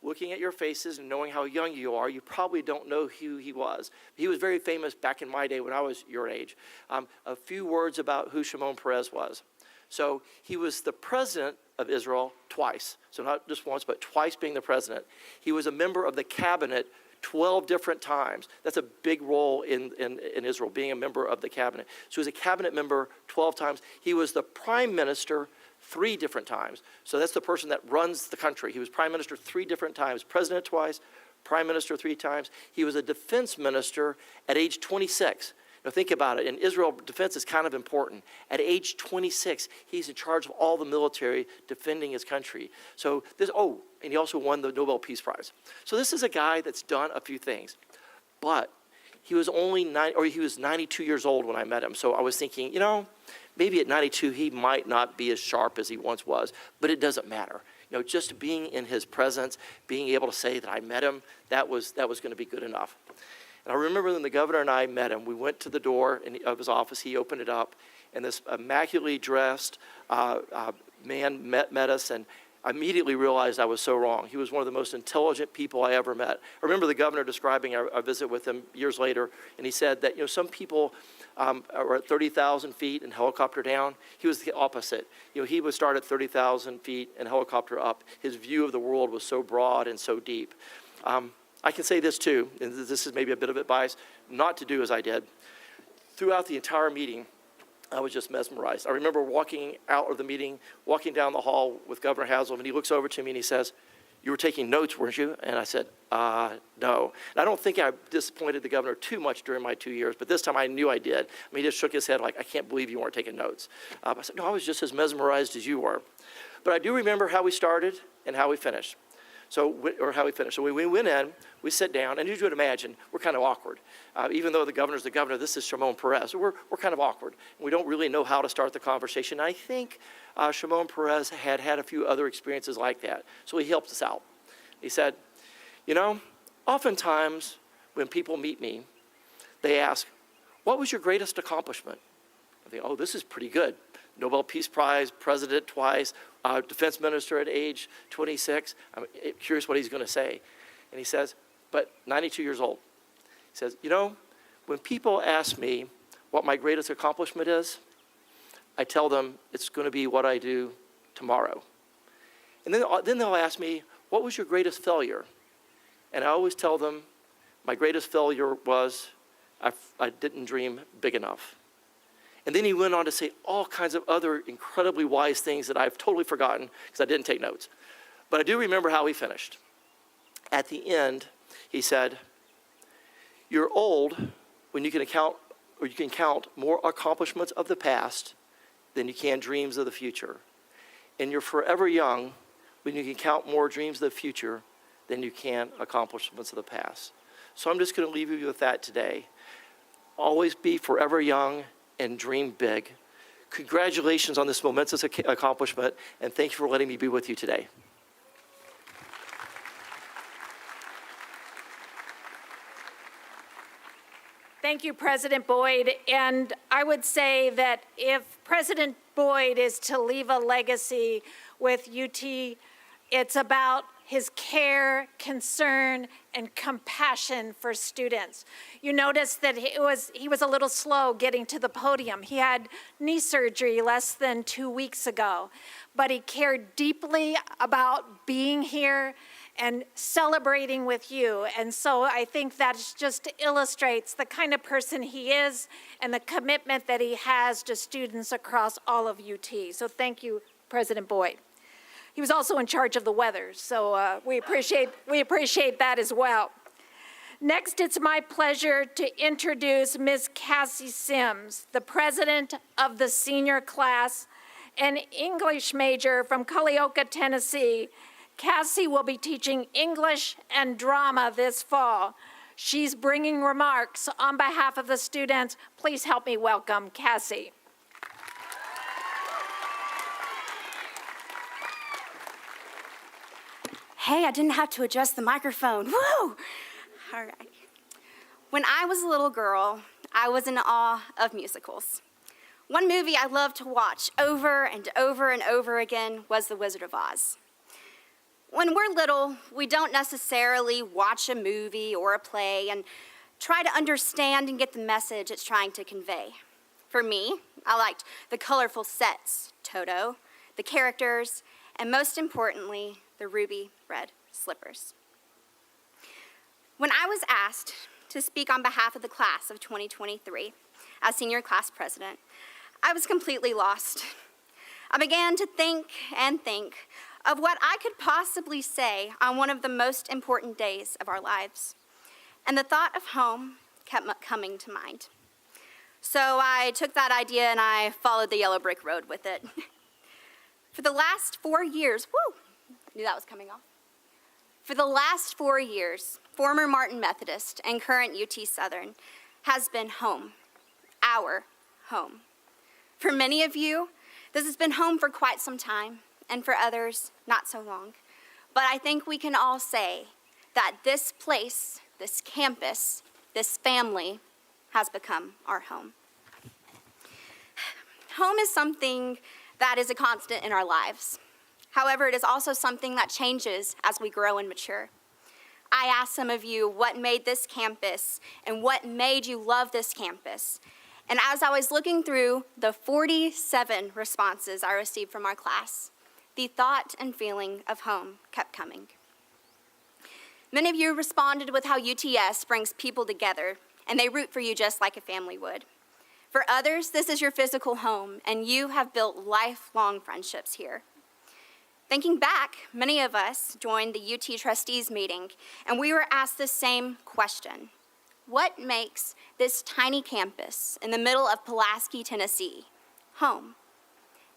looking at your faces and knowing how young you are, you probably don't know who he was. He was very famous back in my day when I was your age. A few words about who Shimon Peres was. So he was the president of Israel twice. So not just once, but twice being the president. He was a member of the cabinet 12 different times. That's a big role in Israel, being a member of the cabinet. So he was a cabinet member 12 times. He was the prime minister 3 different times. So that's the person that runs the country. He was prime minister 3 different times, president twice, prime minister 3 times. He was a defense minister at age 26. Now think about it. In Israel, defense is kind of important. At age 26, he's in charge of all the military defending his country. So this, and he also won the Nobel Peace Prize. So this is a guy that's done a few things. But he was only 92 years old when I met him. So I was thinking, you know, maybe at 92 he might not be as sharp as he once was, but it doesn't matter. You know, just being in his presence, being able to say that I met him, that was going to be good enough. And I remember when the governor and I met him, we went to the door of his office, he opened it up, and this immaculately dressed man met us, and I immediately realized I was so wrong. He was one of the most intelligent people I ever met. I remember the governor describing our visit with him years later, and he said that, you know, some people are at 30,000 feet and helicopter down. He was the opposite. You know, he would start at 30,000 feet and helicopter up. His view of the world was so broad and so deep. I can say this too, and this is maybe a bit of advice, not to do as I did. Throughout the entire meeting, I was just mesmerized. I remember walking out of the meeting, walking down the hall with Governor Haslam, and he looks over to me and he says, "You were taking notes, weren't you?" And I said, no. And I don't think I disappointed the governor too much during my 2 years, but this time I knew I did. I mean, he just shook his head like, "I can't believe you weren't taking notes." I said, "No, I was just as mesmerized as you were." But I do remember how we started and how we finished. So when we went in, we sit down, and as you would imagine, we're kind of awkward. Even though the governor's the governor, this is Shimon Peres. We're kind of awkward. We don't really know how to start the conversation. I think Shimon Peres had a few other experiences like that, so he helped us out. He said, "You know, oftentimes when people meet me, they ask, what was your greatest accomplishment? I think, oh, this is pretty good. Nobel Peace Prize, president twice, defense minister at age 26. I'm curious what he's going to say. And he says, but 92 years old. He says, you know, when people ask me what my greatest accomplishment is, I tell them it's going to be what I do tomorrow. And then they'll ask me, what was your greatest failure? And I always tell them, my greatest failure was I didn't dream big enough. And then he went on to say all kinds of other incredibly wise things that I've totally forgotten because I didn't take notes. But I do remember how he finished. At the end, he said, you're old when you can count more accomplishments of the past than you can dreams of the future. And you're forever young when you can count more dreams of the future than you can accomplishments of the past. So I'm just going to leave you with that today. Always be forever young and dream big. Congratulations on this momentous accomplishment, and thank you for letting me be with you today. Thank you, President Boyd. And I would say that if President Boyd is to leave a legacy with UT, it's about his care, concern, and compassion for students. You notice that he was a little slow getting to the podium. He had knee surgery less than 2 weeks ago, but he cared deeply about being here and celebrating with you. And so I think that just illustrates the kind of person he is and the commitment that he has to students across all of UT. So thank you, President Boyd. He was also in charge of the weather, so we appreciate that as well. Next, it's my pleasure to introduce Ms. Cassie Sims, the president of the senior class, an English major from Culleoka, Tennessee. Cassie will be teaching English and drama this fall. She's bringing remarks on behalf of the students. Please help me welcome Cassie. Hey, I didn't have to adjust the microphone. Woo! All right. When I was a little girl, I was in awe of musicals. One movie I loved to watch over and over and over again was The Wizard of Oz. When we're little, we don't necessarily watch a movie or a play and try to understand and get the message it's trying to convey. For me, I liked the colorful sets, Toto, the characters, and most importantly, the ruby red slippers. When I was asked to speak on behalf of the class of 2023 as senior class president, I was completely lost. I began to think and think of what I could possibly say on one of the most important days of our lives. And the thought of home kept coming to mind. So I took that idea and I followed the yellow brick road with it. For the last 4 years, knew that was coming off. For the last 4 years, former Martin Methodist and current UT Southern has been home, our home. For many of you, this has been home for quite some time, and for others, not so long. But I think we can all say that this place, this campus, this family has become our home. Home is something that is a constant in our lives. However, it is also something that changes as we grow and mature. I asked some of you what made this campus and what made you love this campus. And as I was looking through the 47 responses I received from our class, the thought and feeling of home kept coming. Many of you responded with how UTS brings people together, and they root for you just like a family would. For others, this is your physical home, and you have built lifelong friendships here. Thinking back, many of us joined the UT trustees meeting, and we were asked the same question. What makes this tiny campus in the middle of Pulaski, Tennessee, home?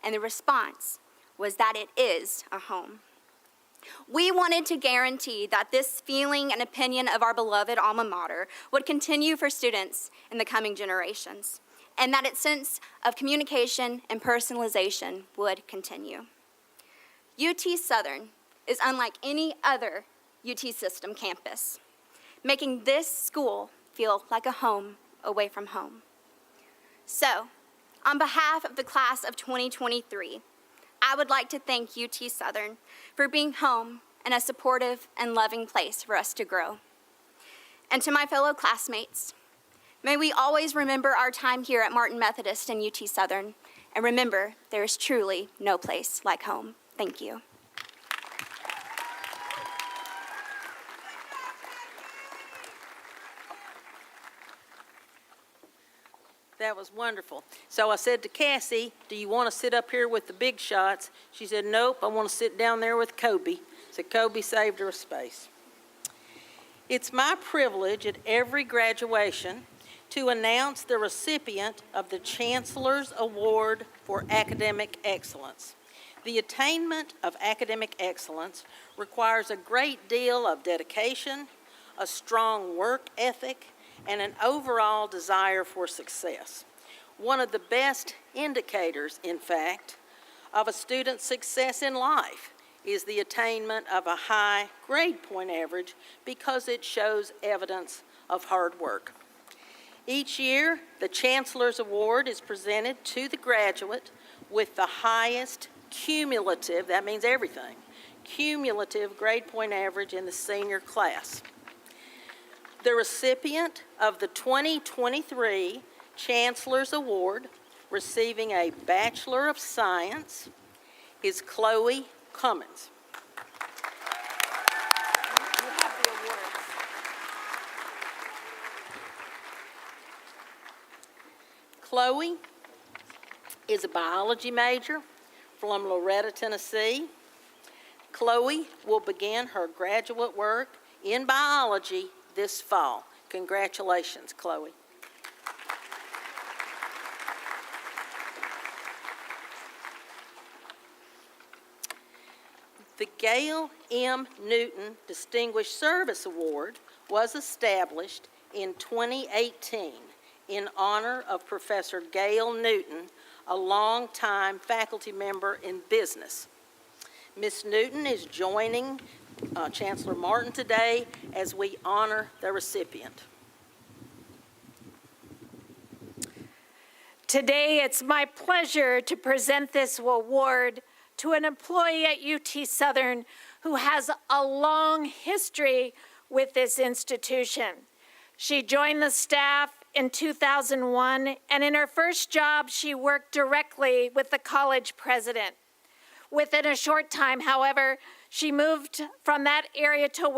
And the response was that it is a home. We wanted to guarantee that this feeling and opinion of our beloved alma mater would continue for students in the coming generations, and that its sense of communication and personalization would continue. UT Southern is unlike any other UT system campus making this school feel like a home away from home. So, on behalf of the class of 2023, I would like to thank UT Southern for being home and a supportive and loving place for us to grow. And to my fellow classmates, may we always remember our time here at Martin Methodist and UT Southern, and remember there is truly no place like home. Thank you. That was wonderful. So I said to Cassie, do you want to sit up here with the big shots? She said, nope, I want to sit down there with Kobe. So Kobe saved her a space. It's my privilege at every graduation to announce the recipient of the Chancellor's Award for Academic Excellence. The attainment of academic excellence requires a great deal of dedication, a strong work ethic, and an overall desire for success. One of the best indicators, in fact, of a student's success in life is the attainment of a high grade point average because it shows evidence of hard work. Each year, the Chancellor's Award is presented to the graduate with the highest cumulative, that means everything, cumulative grade point average in the senior class. The recipient of the 2023 Chancellor's Award, receiving a Bachelor of Science, is Chloe Cummins. Chloe is a biology major from Loretta, Tennessee. Chloe will begin her graduate work in biology this fall. Congratulations, Chloe. The Gail M. Newton Distinguished Service Award was established in 2018 in honor of Professor Gail Newton, a longtime faculty member in business. Ms. Newton is joining Chancellor Martin today as we honor the recipient. Today, it's my pleasure to present this award to an employee at UT Southern who has a long history with this institution. She joined the staff in 2001, and in her first job, she worked directly with the college president. Within a short time, however, she moved from that area to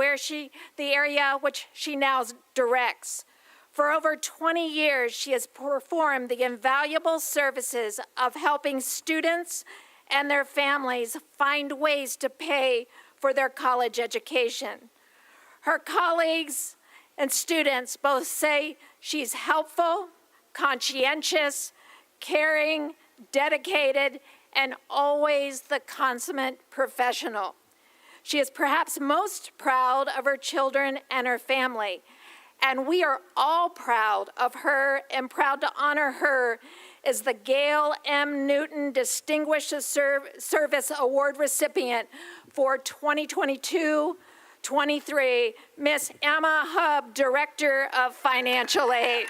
the area which she now directs. For over 20 years, she has performed the invaluable services of helping students and their families find ways to pay for their college education. Her colleagues and students both say she's helpful, conscientious, caring, dedicated, and always the consummate professional. She is perhaps most proud of her children and her family, and we are all proud of her and proud to honor her as the Gail M. Newton Distinguished Service Award recipient for 2022-23, Miss Emma Hubb, Director of Financial Aid.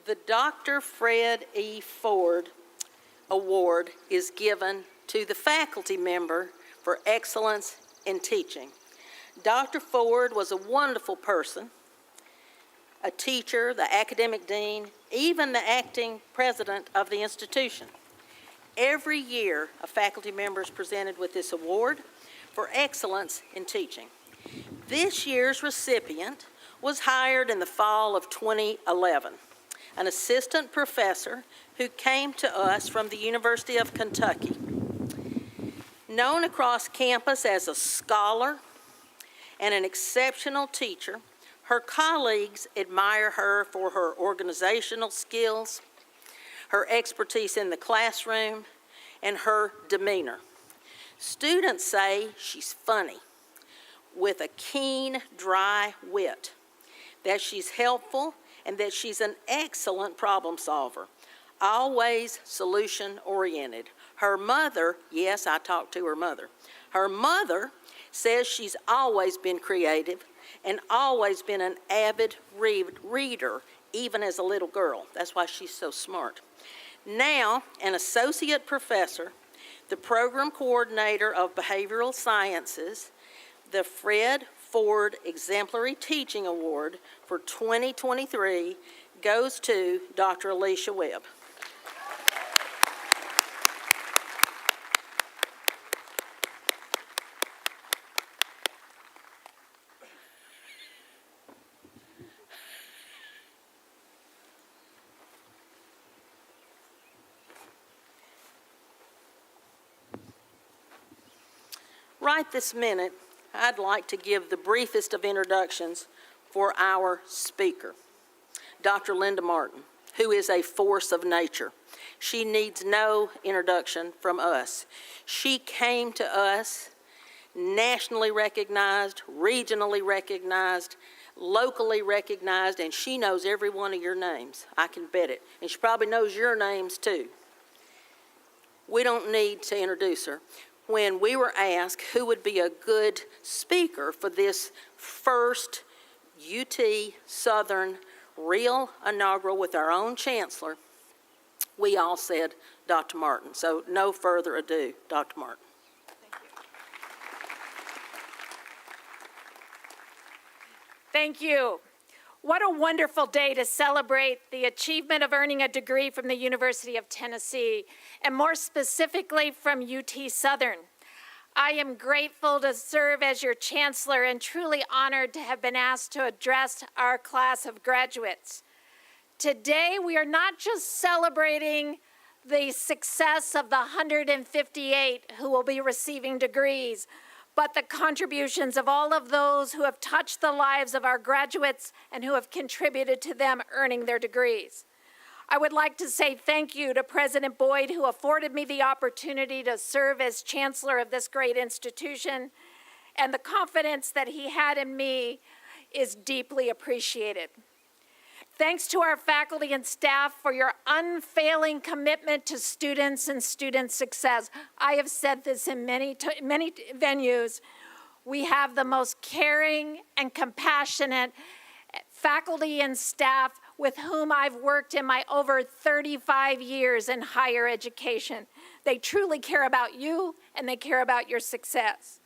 The Dr. Fred E. Ford Award is given to the faculty member for excellence in teaching. Dr. Ford was a wonderful person, a teacher, the academic dean, even the acting president of the institution. Every year, a faculty member is presented with this award for excellence in teaching. This year's recipient was hired in the fall of 2011. an assistant professor who came to us from the University of Kentucky. Known across campus as a scholar and an exceptional teacher, her colleagues admire her for her organizational skills, her expertise in the classroom, and her demeanor. Students say she's funny, with a keen, dry wit, that she's helpful, and that she's an excellent problem solver, always solution-oriented. Her mother, yes, I talked to her mother. Her mother says she's always been creative and always been an avid reader, even as a little girl. That's why she's so smart. Now, an associate professor, the program coordinator of behavioral sciences, the Fred Ford Exemplary Teaching Award for 2023 goes to Dr. Alicia Webb. Right this minute, I'd like to give the briefest of introductions for our speaker, Dr. Linda Martin, who is a force of nature. She needs no introduction from us. She came to us nationally recognized, regionally recognized, locally recognized, and she knows every one of your names. I can bet it. And she probably knows your names too. We don't need to introduce her. When we were asked who would be a good speaker for this first UT Southern real inaugural with our own chancellor, we all said Dr. Martin. So no further ado, Dr. Martin. Thank you. What a wonderful day to celebrate the achievement of earning a degree from the University of Tennessee, and more specifically from UT Southern. I am grateful to serve as your chancellor and truly honored to have been asked to address our class of graduates. Today, we are not just celebrating the success of the 158 who will be receiving degrees, but the contributions of all of those who have touched the lives of our graduates and who have contributed to them earning their degrees. I would like to say thank you to President Boyd, who afforded me the opportunity to serve as chancellor of this great institution, and the confidence that he had in me is deeply appreciated. Thanks to our faculty and staff for your unfailing commitment to students and student success. I have said this in many venues. We have the most caring and compassionate faculty and staff with whom I've worked in my over 35 years in higher education. They truly care about you, and they care about your success.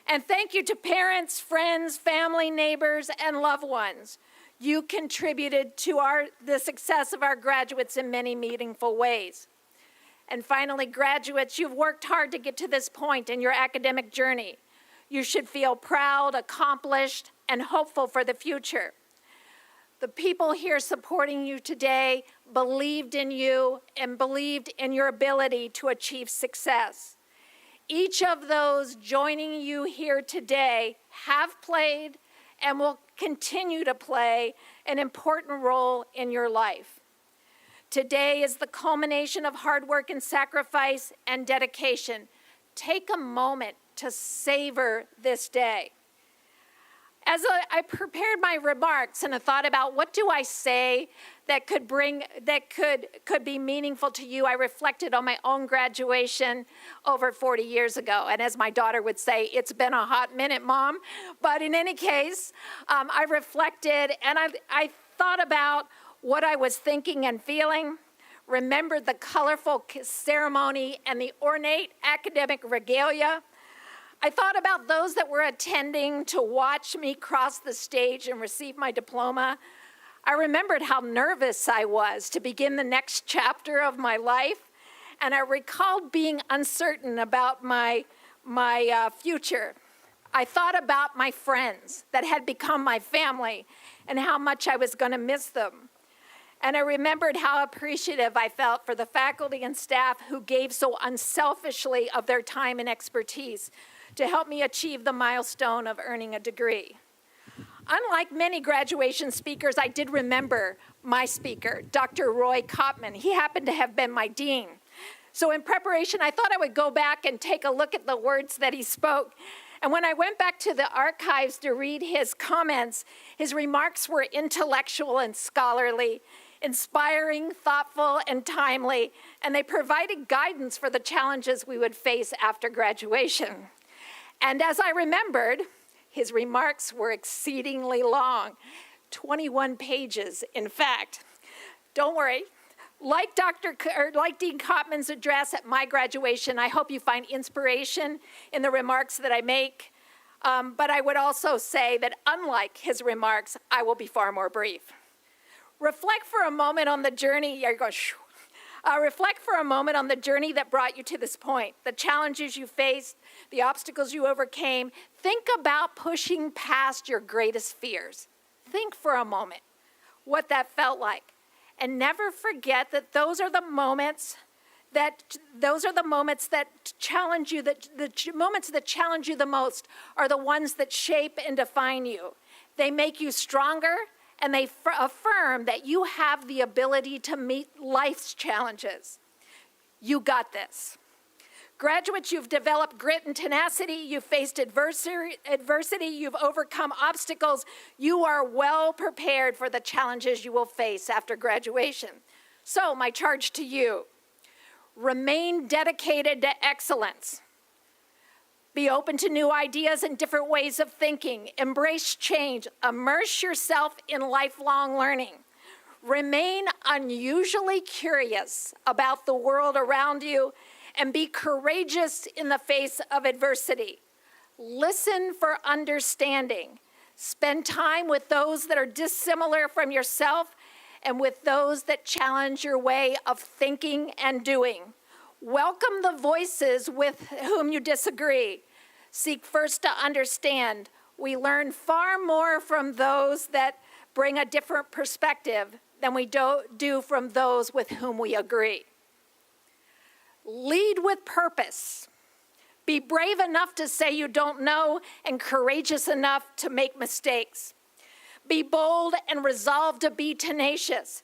And thank you to parents, friends, family, neighbors, and loved ones. You contributed to the success of our graduates in many meaningful ways. And finally, graduates, you've worked hard to get to this point in your academic journey. You should feel proud, accomplished, and hopeful for the future. The people here supporting you today believed in you and believed in your ability to achieve success. Each of those joining you here today have played and will continue to play an important role in your life. Today is the culmination of hard work and sacrifice and dedication. Take a moment to savor this day. As I prepared my remarks and I thought about what do I say that could be meaningful to you, I reflected on my own graduation over 40 years ago. And as my daughter would say, it's been a hot minute, Mom. But in any case, I reflected and I thought about what I was thinking and feeling, remembered the colorful ceremony and the ornate academic regalia. I thought about those that were attending to watch me cross the stage and receive my diploma. I remembered how nervous I was to begin the next chapter of my life, and I recalled being uncertain about my future. I thought about my friends that had become my family and how much I was going to miss them. And I remembered how appreciative I felt for the faculty and staff who gave so unselfishly of their time and expertise to help me achieve the milestone of earning a degree. Unlike many graduation speakers, I did remember my speaker, Dr. Roy Kopman. He happened to have been my dean. So in preparation, I thought I would go back and take a look at the words that he spoke. And when I went back to the archives to read his comments, his remarks were intellectual and scholarly, inspiring, thoughtful, and timely, and they provided guidance for the challenges we would face after graduation. And as I remembered, his remarks were exceedingly long, 21 pages, in fact. Don't worry. Like Dean Kopman's address at my graduation, I hope you find inspiration in the remarks that I make. But I would also say that unlike his remarks, I will be far more brief. Reflect for a moment on the journey. Reflect for a moment on the journey that brought you to this point, the challenges you faced, the obstacles you overcame. Think about pushing past your greatest fears. Think for a moment what that felt like. And never forget that those are the moments that challenge you, the moments that challenge you the most are the ones that shape and define you. They make you stronger, and they affirm that you have the ability to meet life's challenges. You got this. Graduates, you've developed grit and tenacity, you've faced adversity, you've overcome obstacles. You are well prepared for the challenges you will face after graduation. So, my charge to you, remain dedicated to excellence. Be open to new ideas and different ways of thinking. Embrace change. Immerse yourself in lifelong learning. Remain unusually curious about the world around you and be courageous in the face of adversity. Listen for understanding. Spend time with those that are dissimilar from yourself and with those that challenge your way of thinking and doing. Welcome the voices with whom you disagree. Seek first to understand. We learn far more from those that bring a different perspective than we do from those with whom we agree. Lead with purpose. Be brave enough to say you don't know and courageous enough to make mistakes. Be bold and resolve to be tenacious.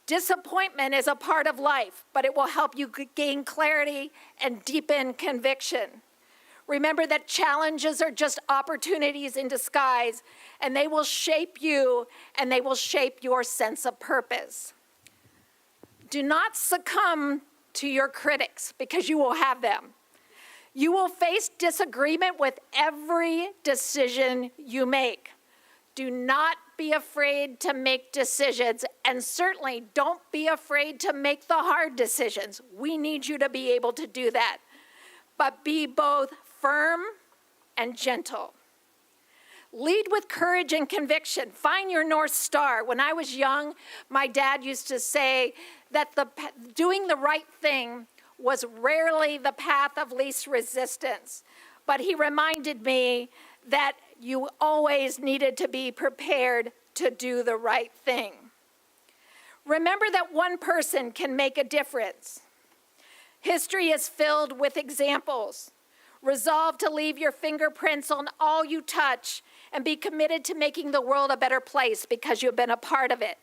Disappointment is a part of life, but it will help you gain clarity and deepen conviction. Remember that challenges are just opportunities in disguise, and they will shape you, and they will shape your sense of purpose. Do not succumb to your critics, because you will have them. You will face disagreement with every decision you make. Do not be afraid to make decisions, and certainly don't be afraid to make the hard decisions. We need you to be able to do that. But be both firm and gentle. Lead with courage and conviction. Find your North Star. When I was young, my dad used to say that doing the right thing was rarely the path of least resistance. But he reminded me that you always needed to be prepared to do the right thing. Remember that one person can make a difference. History is filled with examples. Resolve to leave your fingerprints on all you touch and be committed to making the world a better place because you've been a part of it.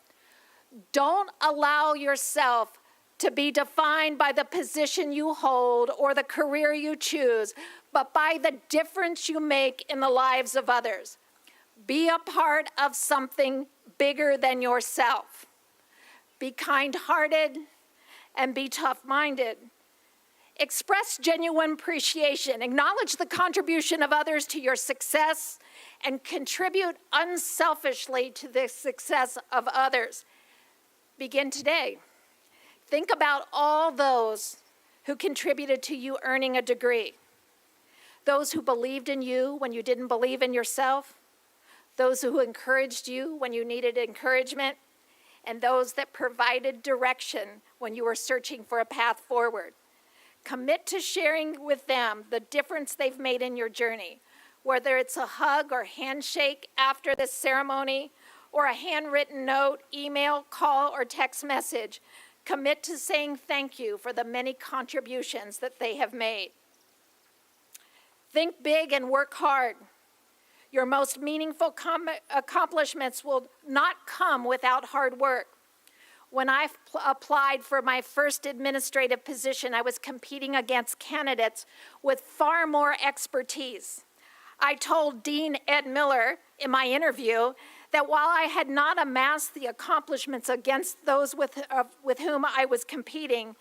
Don't allow yourself to be defined by the position you hold or the career you choose, but by the difference you make in the lives of others. Be a part of something bigger than yourself. Be kind-hearted and be tough-minded. Express genuine appreciation. Acknowledge the contribution of others to your success and contribute unselfishly to the success of others. Begin today. Think about all those who contributed to you earning a degree. Those who believed in you when you didn't believe in yourself. Those who encouraged you when you needed encouragement. And those that provided direction when you were searching for a path forward. Commit to sharing with them the difference they've made in your journey, whether it's a hug or handshake after this ceremony, or a handwritten note, email, call, or text message. Commit to saying thank you for the many contributions that they have made. Think big and work hard. Your most meaningful accomplishments will not come without hard work. When I applied for my first administrative position, I was competing against candidates with far more expertise. I told Dean Ed Miller in my interview that while I had not amassed the accomplishments against those with whom I was competing,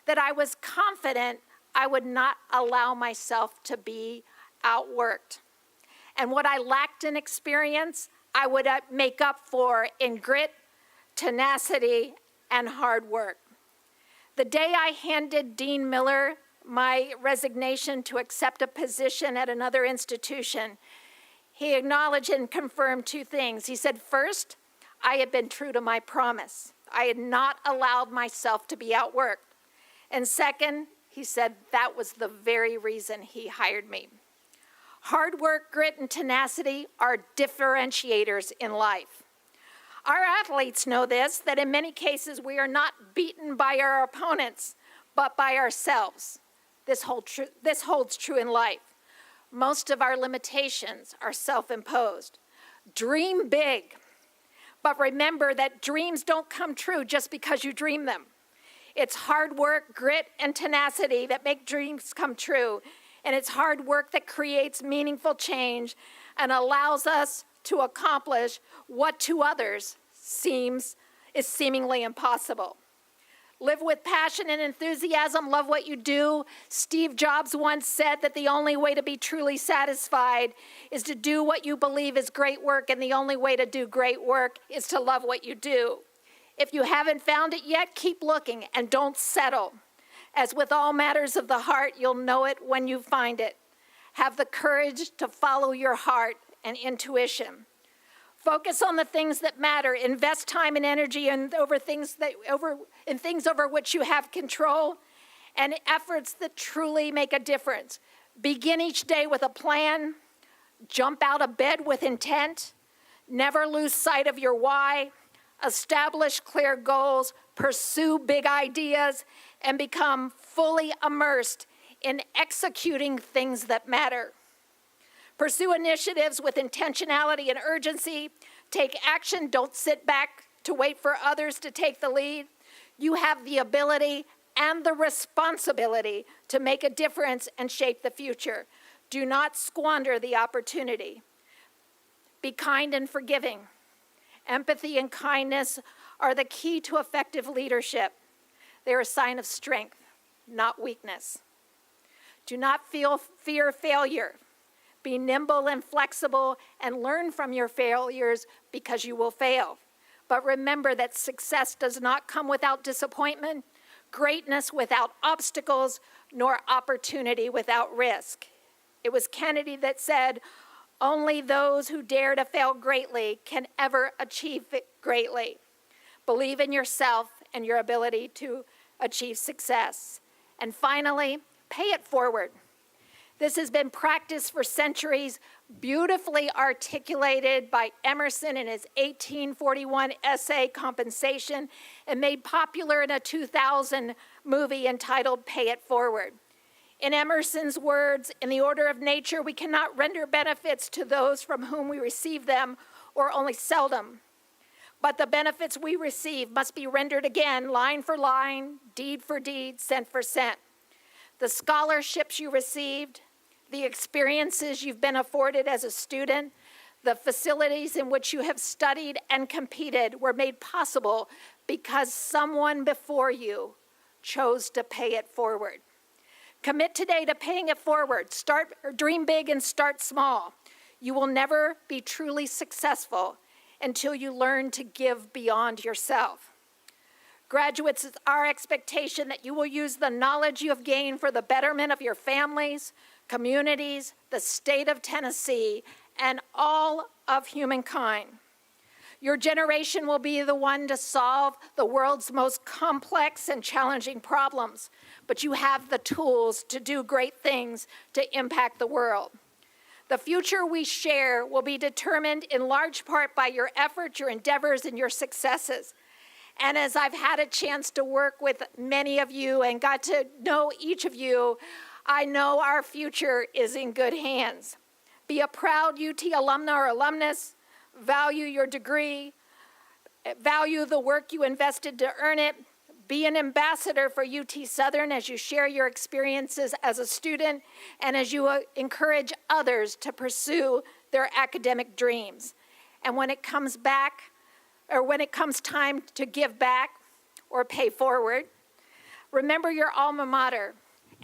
that I was confident I would not allow myself to be outworked. And what I lacked in experience, I would make up for in grit, tenacity, and hard work. The day I handed Dean Miller my resignation to accept a position at another institution, he acknowledged and confirmed two things. He said, first, I had been true to my promise. I had not allowed myself to be outworked. And second, he said that was the very reason he hired me. Hard work, grit, and tenacity are differentiators in life. Our athletes know this, that in many cases we are not beaten by our opponents, but by ourselves. This holds true in life. Most of our limitations are self-imposed. Dream big, but remember that dreams don't come true just because you dream them. It's hard work, grit, and tenacity that make dreams come true, and it's hard work that creates meaningful change and allows us to accomplish what to others is seemingly impossible. Live with passion and enthusiasm, love what you do. Steve Jobs once said that the only way to be truly satisfied is to do what you believe is great work, and the only way to do great work is to love what you do. If you haven't found it yet, keep looking and don't settle. As with all matters of the heart, you'll know it when you find it. Have the courage to follow your heart and intuition. Focus on the things that matter. Invest time and energy in things over which you have control, and efforts that truly make a difference. Begin each day with a plan. Jump out of bed with intent. Never lose sight of your why. Establish clear goals. Pursue big ideas, and become fully immersed in executing things that matter. Pursue initiatives with intentionality and urgency. Take action. Don't sit back to wait for others to take the lead. You have the ability and the responsibility to make a difference and shape the future. Do not squander the opportunity. Be kind and forgiving. Empathy and kindness are the key to effective leadership. They are a sign of strength, not weakness. Do not fear failure. Be nimble and flexible and learn from your failures because you will fail. But remember that success does not come without disappointment, greatness without obstacles, nor opportunity without risk. It was Kennedy that said, only those who dare to fail greatly can ever achieve it greatly. Believe in yourself and your ability to achieve success. And finally, pay it forward. This has been practiced for centuries, beautifully articulated by Emerson in his 1841 essay, Compensation, and made popular in a 2000 movie entitled Pay It Forward. In Emerson's words, in the order of nature, we cannot render benefits to those from whom we receive them, or only seldom. But the benefits we receive must be rendered again, line for line, deed for deed, cent for cent. The scholarships you received, the experiences you've been afforded as a student, the facilities in which you have studied and competed were made possible because someone before you chose to pay it forward. Commit today to paying it forward. Dream big and start small. You will never be truly successful until you learn to give beyond yourself. Graduates, it's our expectation that you will use the knowledge you have gained for the betterment of your families, communities, the state of Tennessee, and all of humankind. Your generation will be the one to solve the world's most complex and challenging problems, but you have the tools to do great things to impact the world. The future we share will be determined in large part by your efforts, your endeavors, and your successes. And as I've had a chance to work with many of you and got to know each of you, I know our future is in good hands. Be a proud UT alumna or alumnus, value your degree, value the work you invested to earn it, be an ambassador for UT Southern as you share your experiences as a student and as you encourage others to pursue their academic dreams. And when it comes time to give back or pay forward, remember your alma mater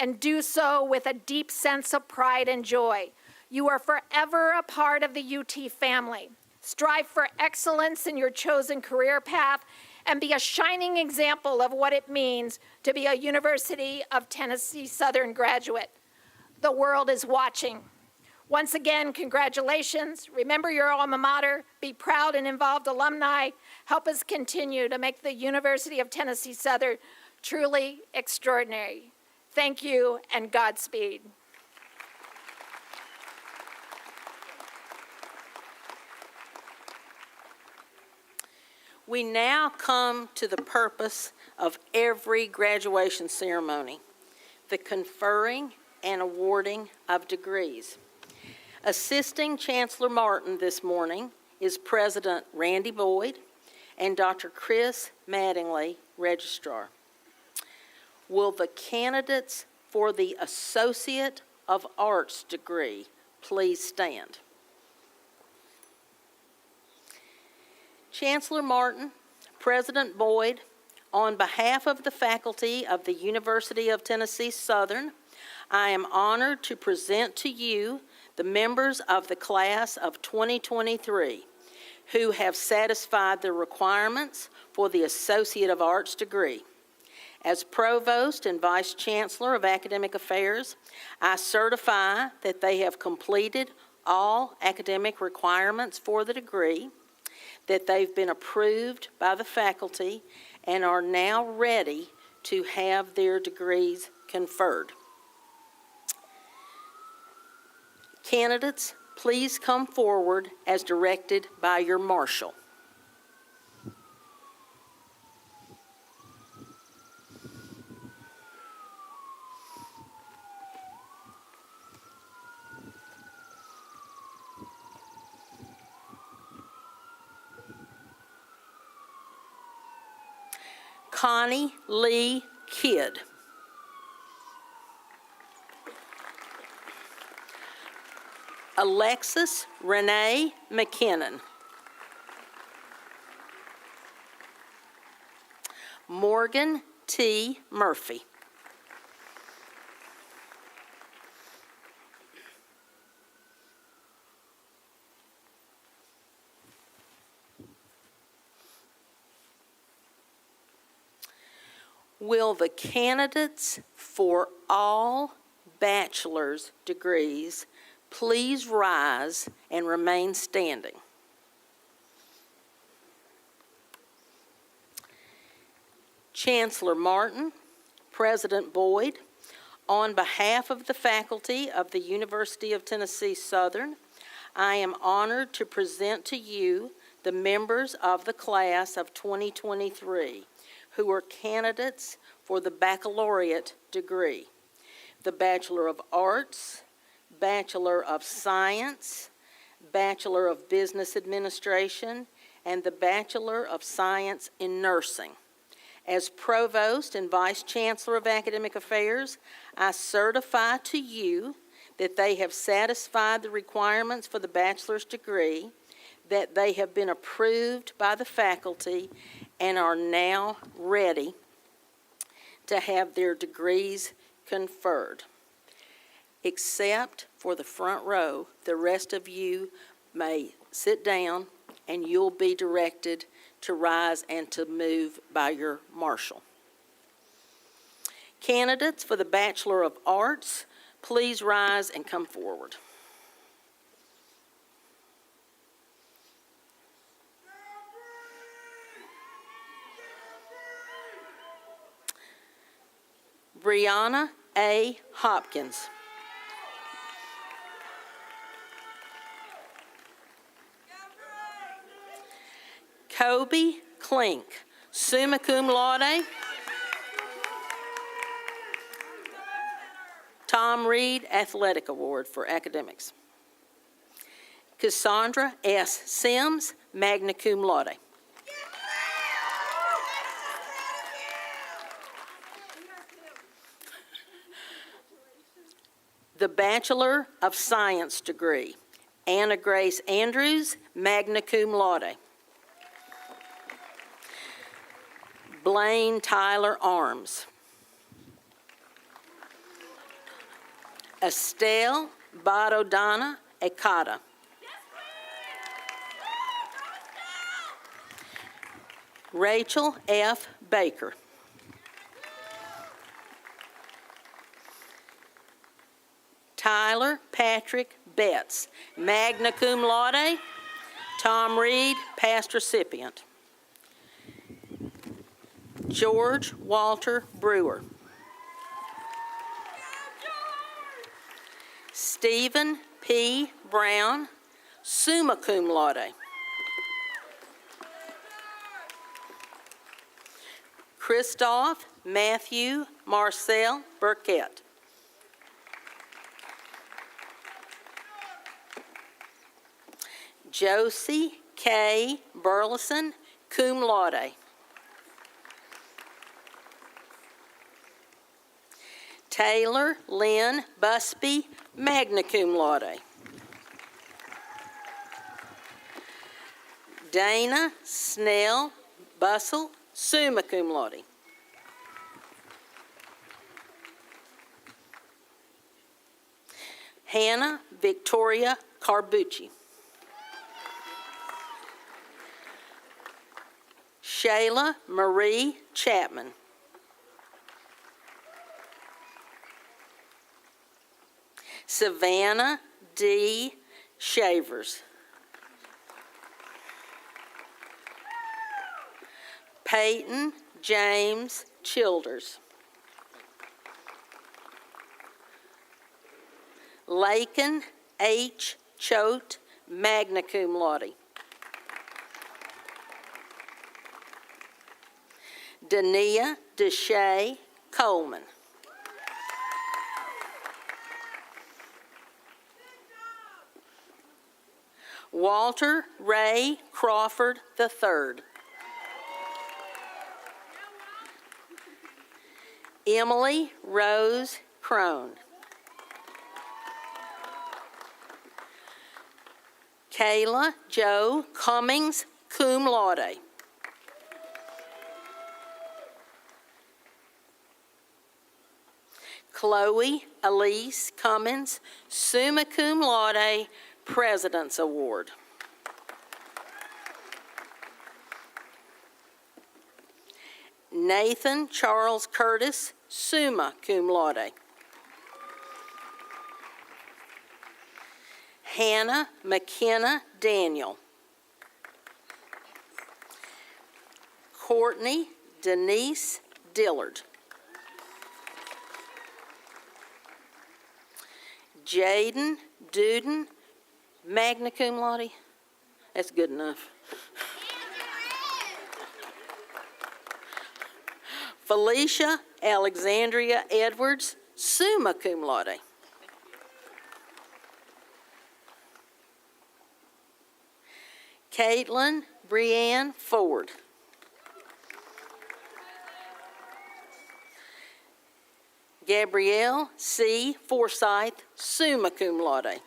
and do so with a deep sense of pride and joy. You are forever a part of the UT family. Strive for excellence in your chosen career path and be a shining example of what it means to be a University of Tennessee Southern graduate. The world is watching. Once again, congratulations. Remember your alma mater. Be proud and involved alumni. Help us continue to make the University of Tennessee Southern truly extraordinary. Thank you and Godspeed. We now come to the purpose of every graduation ceremony, the conferring and awarding of degrees. Assisting Chancellor Martin this morning is President Randy Boyd and Dr. Chris Mattingly, Registrar. Will the candidates for the Associate of Arts degree please stand? Chancellor Martin, President Boyd, on behalf of the faculty of the University of Tennessee Southern, I am honored to present to you the members of the class of 2023 who have satisfied the requirements for the Associate of Arts degree. As Provost and Vice Chancellor of Academic Affairs, I certify that they have completed all academic requirements for the degree, that they've been approved by the faculty and are now ready to have their degrees conferred. Candidates, please come forward as directed by your marshal. Connie Lee Kidd. Alexis Renee McKinnon. Morgan T. Murphy. Will the candidates for all bachelor's degrees please rise and remain standing? Chancellor Martin, President Boyd, on behalf of the faculty of the University of Tennessee Southern, I am honored to present to you the members of the class of 2023 who are candidates for the baccalaureate degree, the Bachelor of Arts, Bachelor of Science, Bachelor of Business Administration, and the Bachelor of Science in Nursing. As Provost and Vice Chancellor of Academic Affairs, I certify to you that they have satisfied the requirements for the bachelor's degree, that they have been approved by the faculty, and are now ready to have their degrees conferred. Except for the front row, the rest of you may sit down and you'll be directed to rise and to move by your marshal. Candidates for the Bachelor of Arts, please rise and come forward. Brianna A. Hopkins. Kobe Klink, summa cum laude. Tom Reed Athletic Award for Academics. Cassandra S. Sims, magna cum laude. The Bachelor of Science degree, Anna Grace Andrews, magna cum laude. Blaine Tyler Arms. Estelle Badodana Ekata. Rachel F. Baker. Tyler Patrick Betts, magna cum laude. Tom Reed, past recipient. George Walter Brewer. Stephen P. Brown, summa cum laude. Christoph Matthew Marcel Burkett. Josie K. Burleson, cum laude. Taylor Lynn Busby, magna cum laude. Dana Snell Bussell, summa cum laude. Hannah Victoria Carbucci. Shayla Marie Chapman. Savannah D. Shavers. Peyton James Childers. Lakin H. Choate, magna cum laude. Dania Deshay Coleman. Walter Ray Crawford III. Emily Rose Crone. Kayla Joe Cummings, cum laude. Chloe Elise Cummins, summa cum laude, President's Award. Nathan Charles Curtis, summa cum laude. Hannah McKenna Daniel. Courtney Denise Dillard. Jaden Duden, magna cum laude. That's good enough. Felicia Alexandria Edwards, summa cum laude. Caitlin Brianne Ford. Gabrielle C. Forsyth, summa cum laude.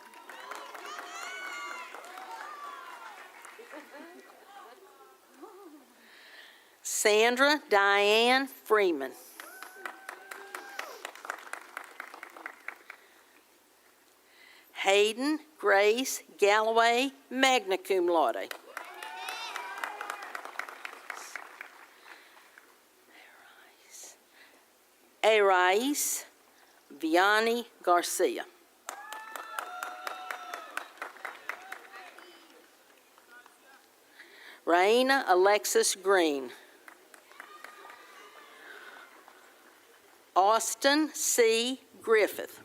Sandra Diane Freeman. Hayden Grace Galloway, magna cum laude. Arais Vianney Garcia. Raina Alexis Green. Austin C. Griffith.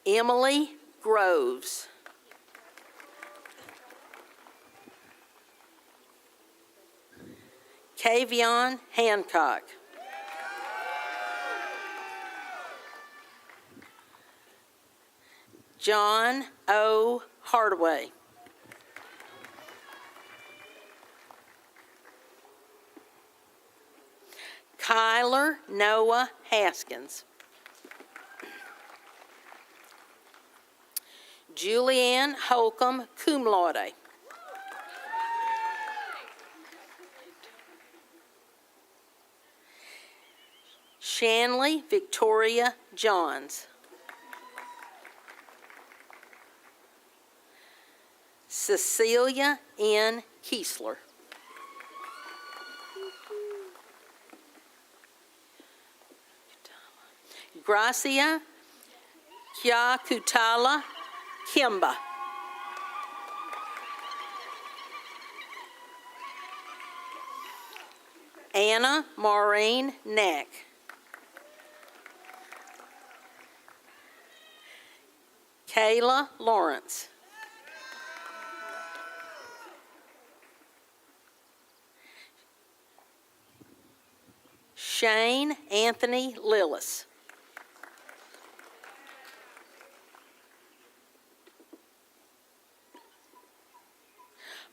Emily Groves. Kavion Hancock. John O. Hardaway. Kyler Noah Haskins. Julianne Holcomb, cum laude. Shanley Victoria Johns. Cecilia N. Kiesler. Gracia Kyakutala Kimba. Anna Maureen Knack. Kayla Lawrence. Shane Anthony Lillis.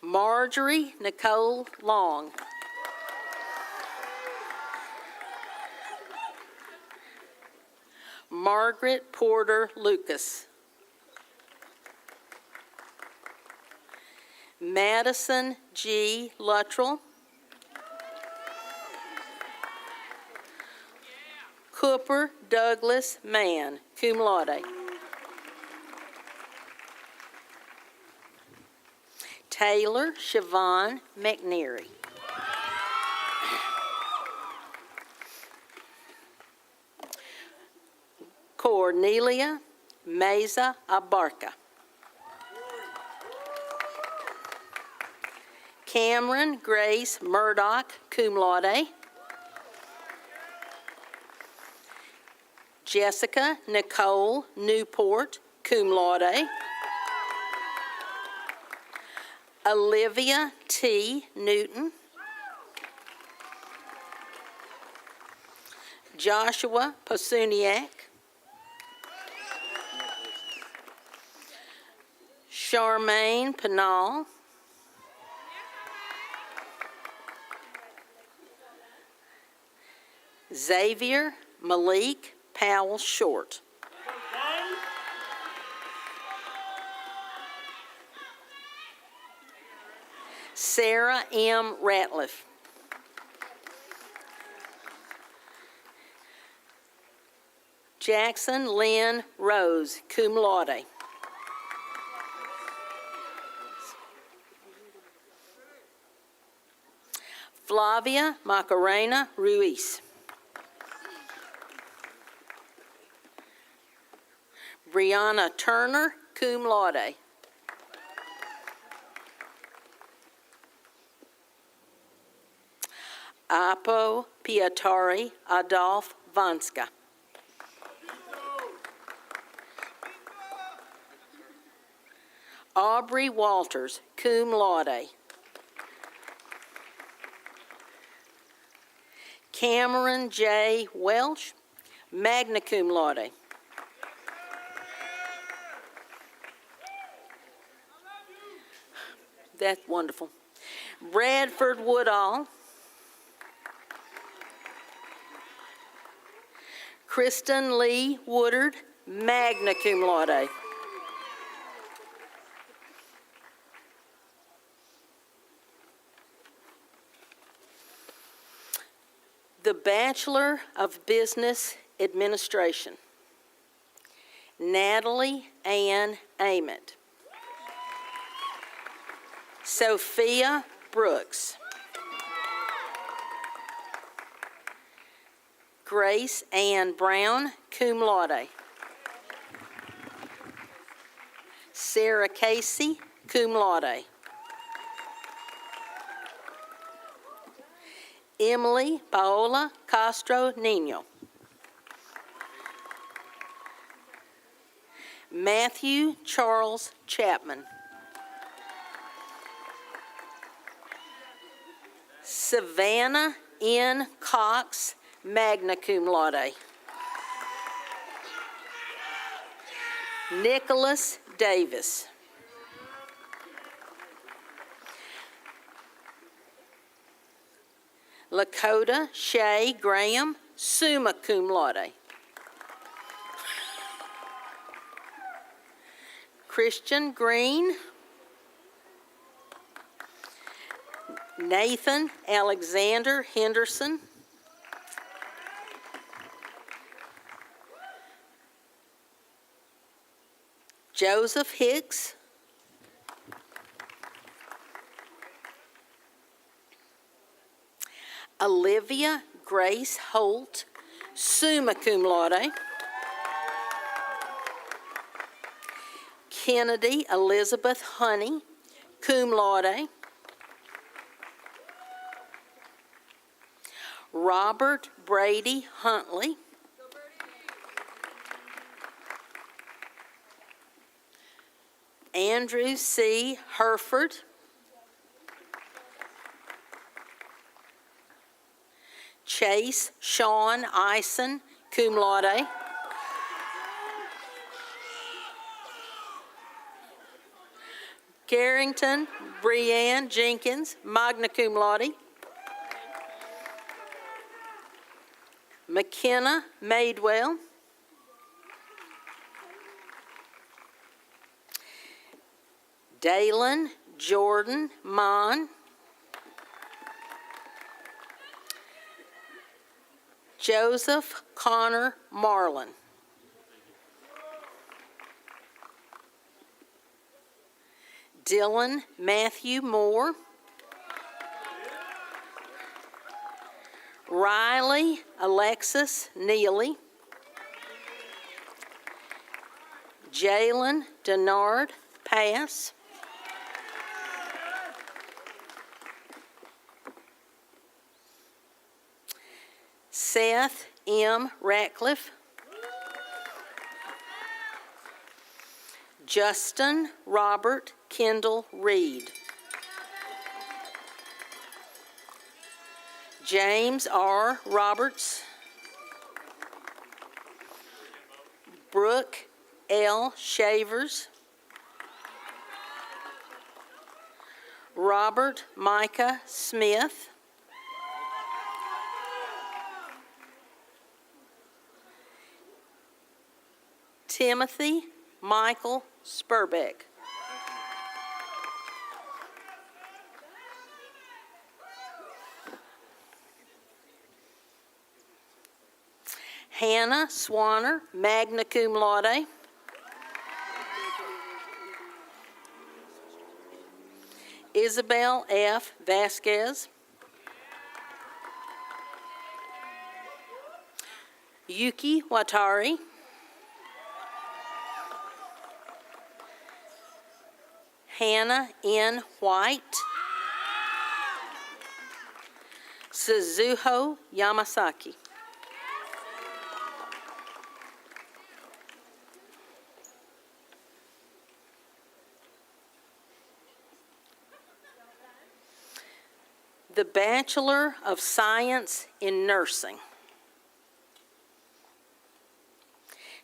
Marjorie Nicole Long. Margaret Porter Lucas. Madison G. Luttrell. Cooper Douglas Mann, cum laude. Taylor Siobhan McNeary. Cornelia Meza Abarca. Cameron Grace Murdoch, cum laude. Jessica Nicole Newport, cum laude. Olivia T. Newton. Joshua Posuniak. Charmaine Penal. Xavier Malik Powell Short. Sarah M. Ratliff. Jackson Lynn Rose, cum laude. Flavia Macarena Ruiz. Brianna Turner, cum laude. Apo Pietari Adolf Vanska. Aubrey Walters, cum laude. Cameron J. Welsh, magna cum laude. That's wonderful. Bradford Woodall. Kristen Lee Woodard, magna cum laude. The Bachelor of Business Administration, Natalie Ann Ament. Sophia Brooks. Grace Ann Brown, cum laude. Sarah Casey, cum laude. Emily Paola Castro Nino. Matthew Charles Chapman. Savannah N. Cox, magna cum laude. Nicholas Davis. Lakota Shay Graham, summa cum laude. Christian Green. Nathan Alexander Henderson. Joseph Hicks. Olivia Grace Holt, summa cum laude. Kennedy Elizabeth Honey, cum laude. Robert Brady Huntley. Andrew C. Herford. Chase Sean Ison, cum laude. Carrington Breanne Jenkins, magna cum laude. McKenna Madewell. Dalen Jordan Mon. Joseph Connor Marlin. Dylan Matthew Moore. Riley Alexis Neely. Jalen Denard Pass. Seth M. Ratcliffe. Justin Robert Kendall Reed. James R. Roberts. Brooke L. Shavers. Robert Micah Smith. Timothy Michael Spurbeck. Hannah Swanner, magna cum laude. Isabel F. Vasquez. Yuki Watari. Hannah N. White. Suzuho Yamasaki. The Bachelor of Science in Nursing.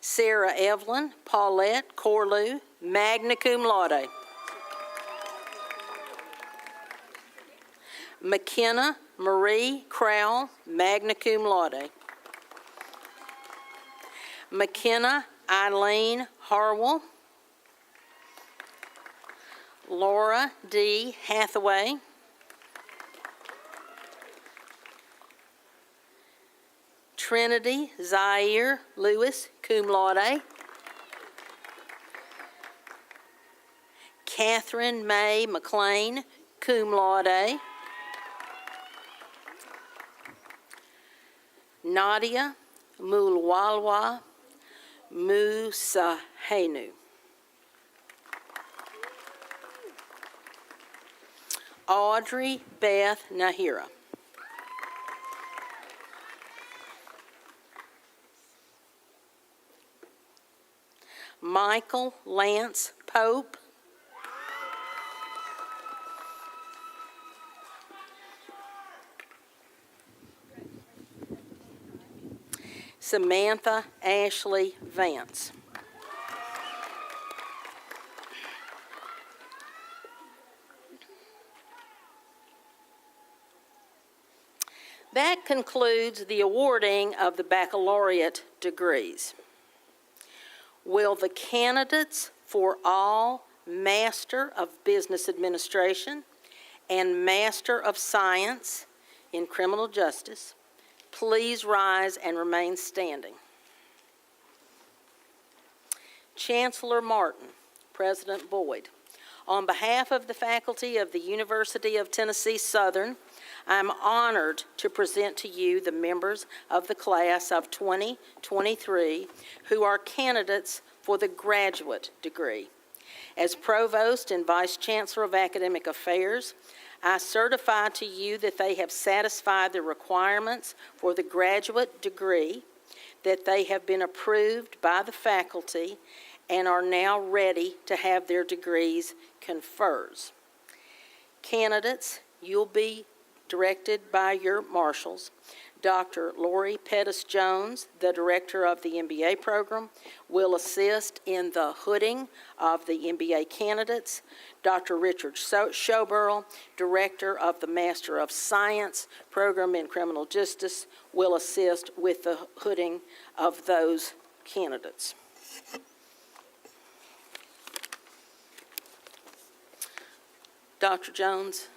Sarah Evelyn Paulette Corlew, magna cum laude. McKenna Marie Crowell, magna cum laude. McKenna Eileen Harwell. Laura D. Hathaway. Trinity Zaire Lewis, cum laude. Catherine May McLean, cum laude. Nadia Mulwalwa Musahenu. Audrey Beth Nahira. Michael Lance Pope. Samantha Ashley Vance. That concludes the awarding of the baccalaureate degrees. Will the candidates for all Master of Business Administration and Master of Science in Criminal Justice please rise and remain standing? Chancellor Martin, President Boyd, on behalf of the faculty of the University of Tennessee Southern, I am honored to present to you the members of the class of 2023 who are candidates for the graduate degree. As Provost and Vice Chancellor of Academic Affairs, I certify to you that they have satisfied the requirements for the graduate degree, that they have been approved by the faculty, and are now ready to have their degrees conferred. Candidates, you'll be directed by your marshals. Dr. Lori Pettis-Jones, the director of the MBA program, will assist in the hooding of the MBA candidates. Dr. Richard Schoberl, director of the Master of Science program in Criminal Justice, will assist with the hooding of those candidates. Dr. Jones,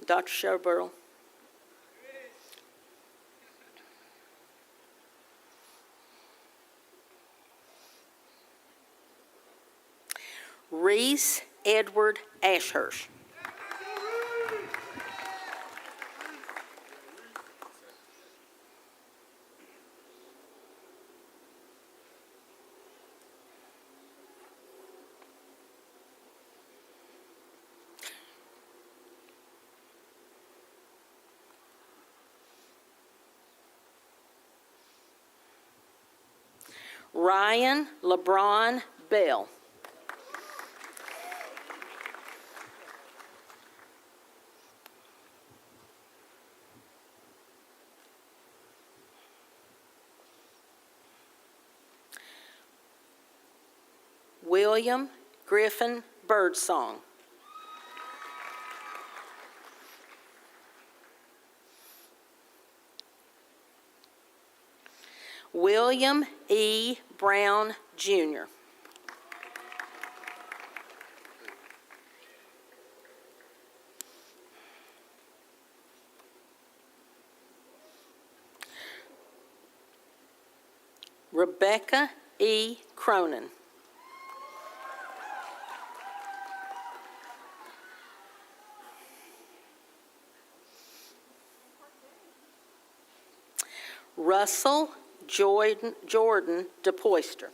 Dr. Schoberl. Reese Edward Ashurst. Ryan LeBron Bell. William Griffin Birdsong. William E. Brown, Jr. Rebecca E. Cronin. Russell Jordan DePoyster.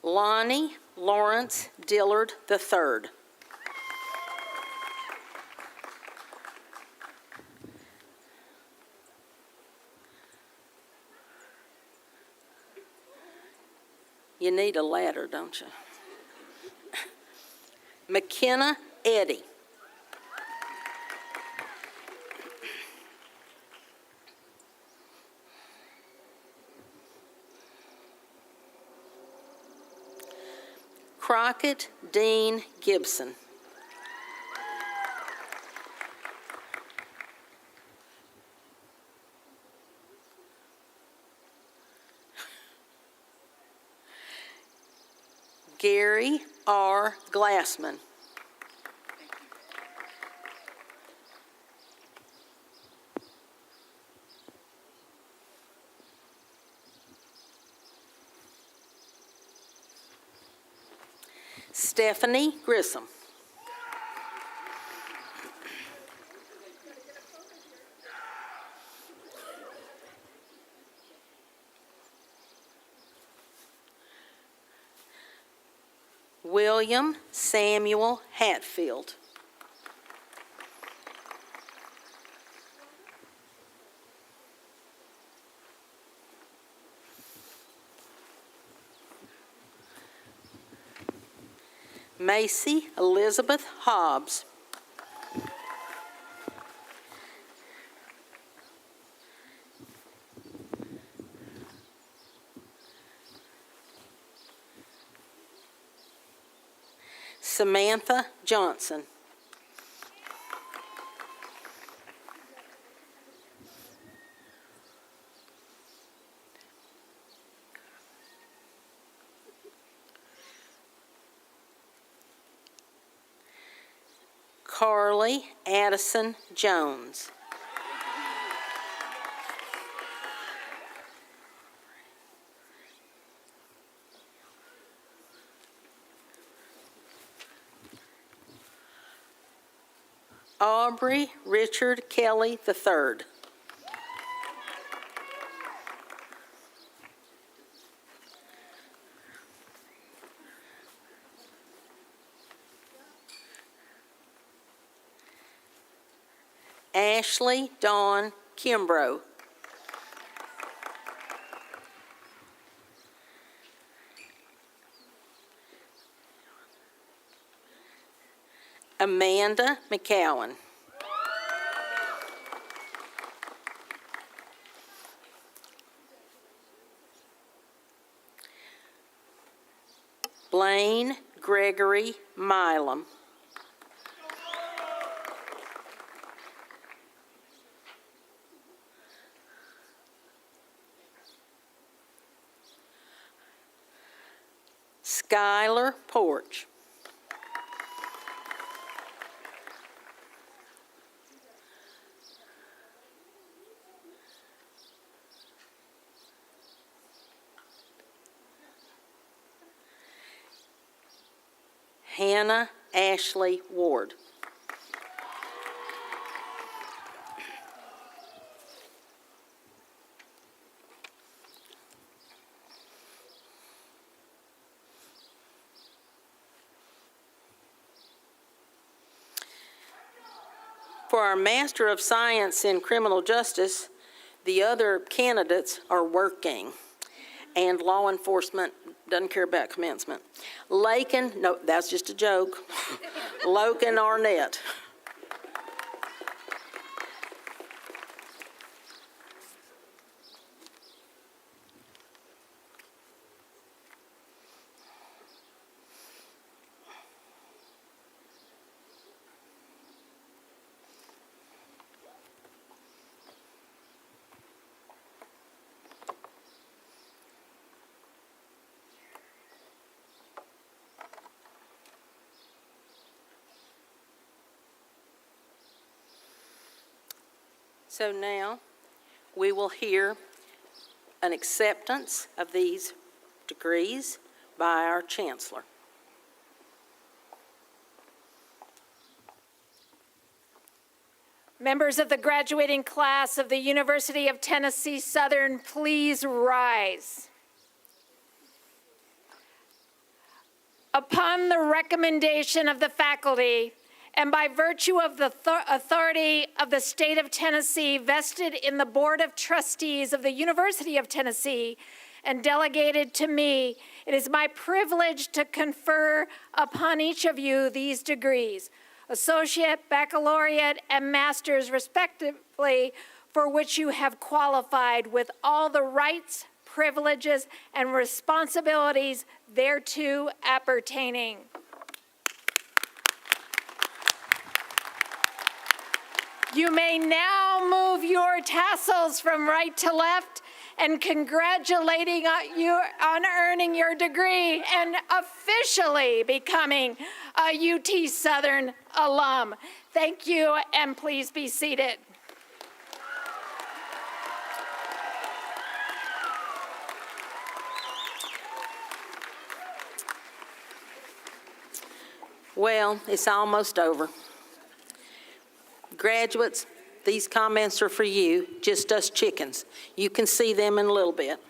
Lonnie Lawrence Dillard III. You need a ladder, don't you? McKenna Eddy. Crockett Dean Gibson. Gary R. Glassman. Stephanie Grissom. William Samuel Hatfield. Macy Elizabeth Hobbs. Samantha Johnson. Carly Addison Jones. Aubrey Richard Kelly III. Ashley Dawn Kimbrough. Amanda McCowan. Blaine Gregory Milam. Skylar Porch. Hannah Ashley Ward. For our Master of Science in Criminal Justice, the other candidates are working, and law enforcement doesn't care about commencement. Lakin, no, that's just a joke. Logan Arnett. So now we will hear an acceptance of these degrees by our Chancellor. Members of the graduating class of the University of Tennessee Southern, please rise. Upon the recommendation of the faculty, and by virtue of the authority of the state of Tennessee vested in the Board of Trustees of the University of Tennessee and delegated to me, it is my privilege to confer upon each of you these degrees, associate, baccalaureate, and master's respectively, for which you have qualified with all the rights, privileges, and responsibilities thereto appertaining. You may now move your tassels from right to left and congratulating you on earning your degree and officially becoming a UT Southern alum. Thank you, and please be seated. Well, it's almost over. Graduates, these comments are for you, just us chickens. You can see them in a little bit.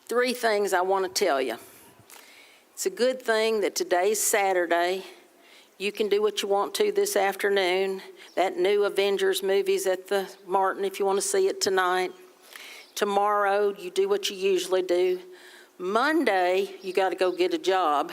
3 things I want to tell you. It's a good thing that today's Saturday. You can do what you want to this afternoon. That new Avengers movie's at the Martin if you want to see it tonight. Tomorrow, you do what you usually do. Monday, you got to go get a job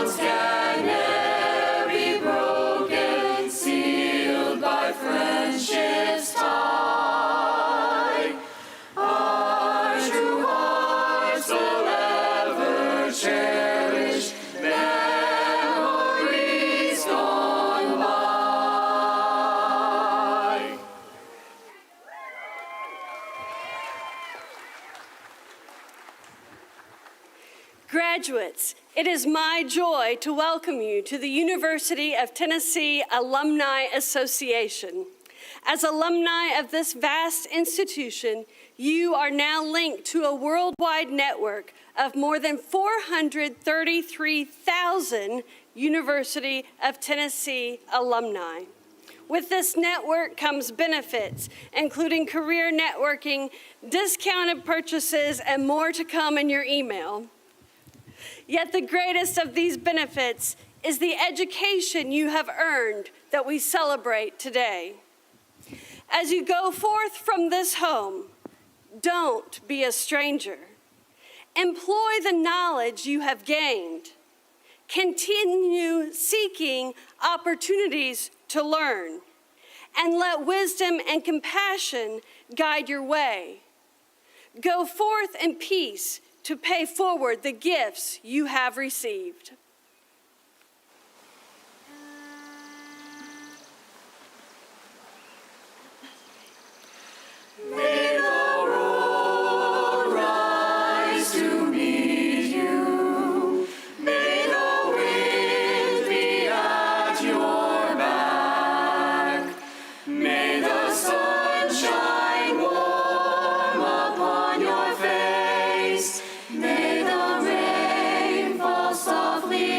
bonds can ne'er be broken, sealed by friendship's tie. Our true hearts will ever cherish memories gone by. Graduates, it is my joy to welcome you to the University of Tennessee Alumni Association. As alumni of this vast institution, you are now linked to a worldwide network of more than 433,000 University of Tennessee alumni. With this network comes benefits, including career networking, discounted purchases, and more to come in your email. Yet the greatest of these benefits is the education you have earned that we celebrate today. As you go forth from this home, don't be a stranger. Employ the knowledge you have gained. Continue seeking opportunities to learn, and let wisdom and compassion guide your way. Go forth in peace to pay forward the gifts you have received. May the road rise to meet you. May the wind be at your back. May the sun shine warm upon your face. May the rain fall softly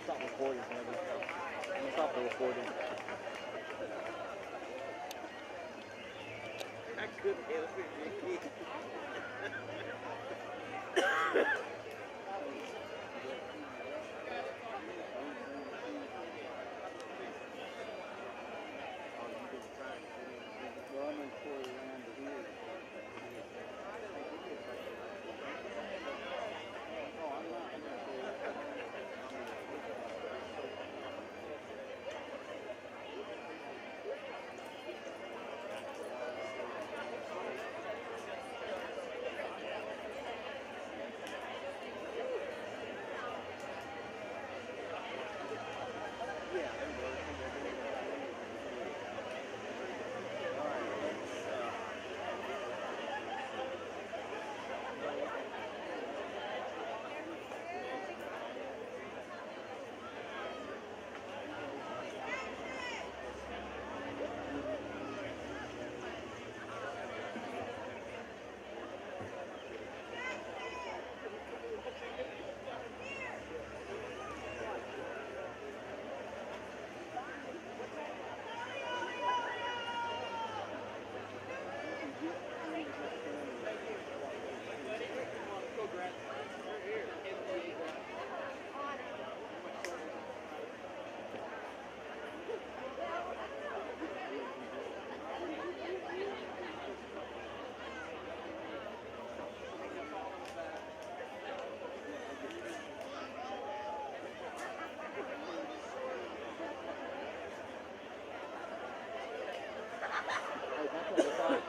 Stop recording, maybe. I'm gonna stop the recording. I couldn't help it. Hey, that's what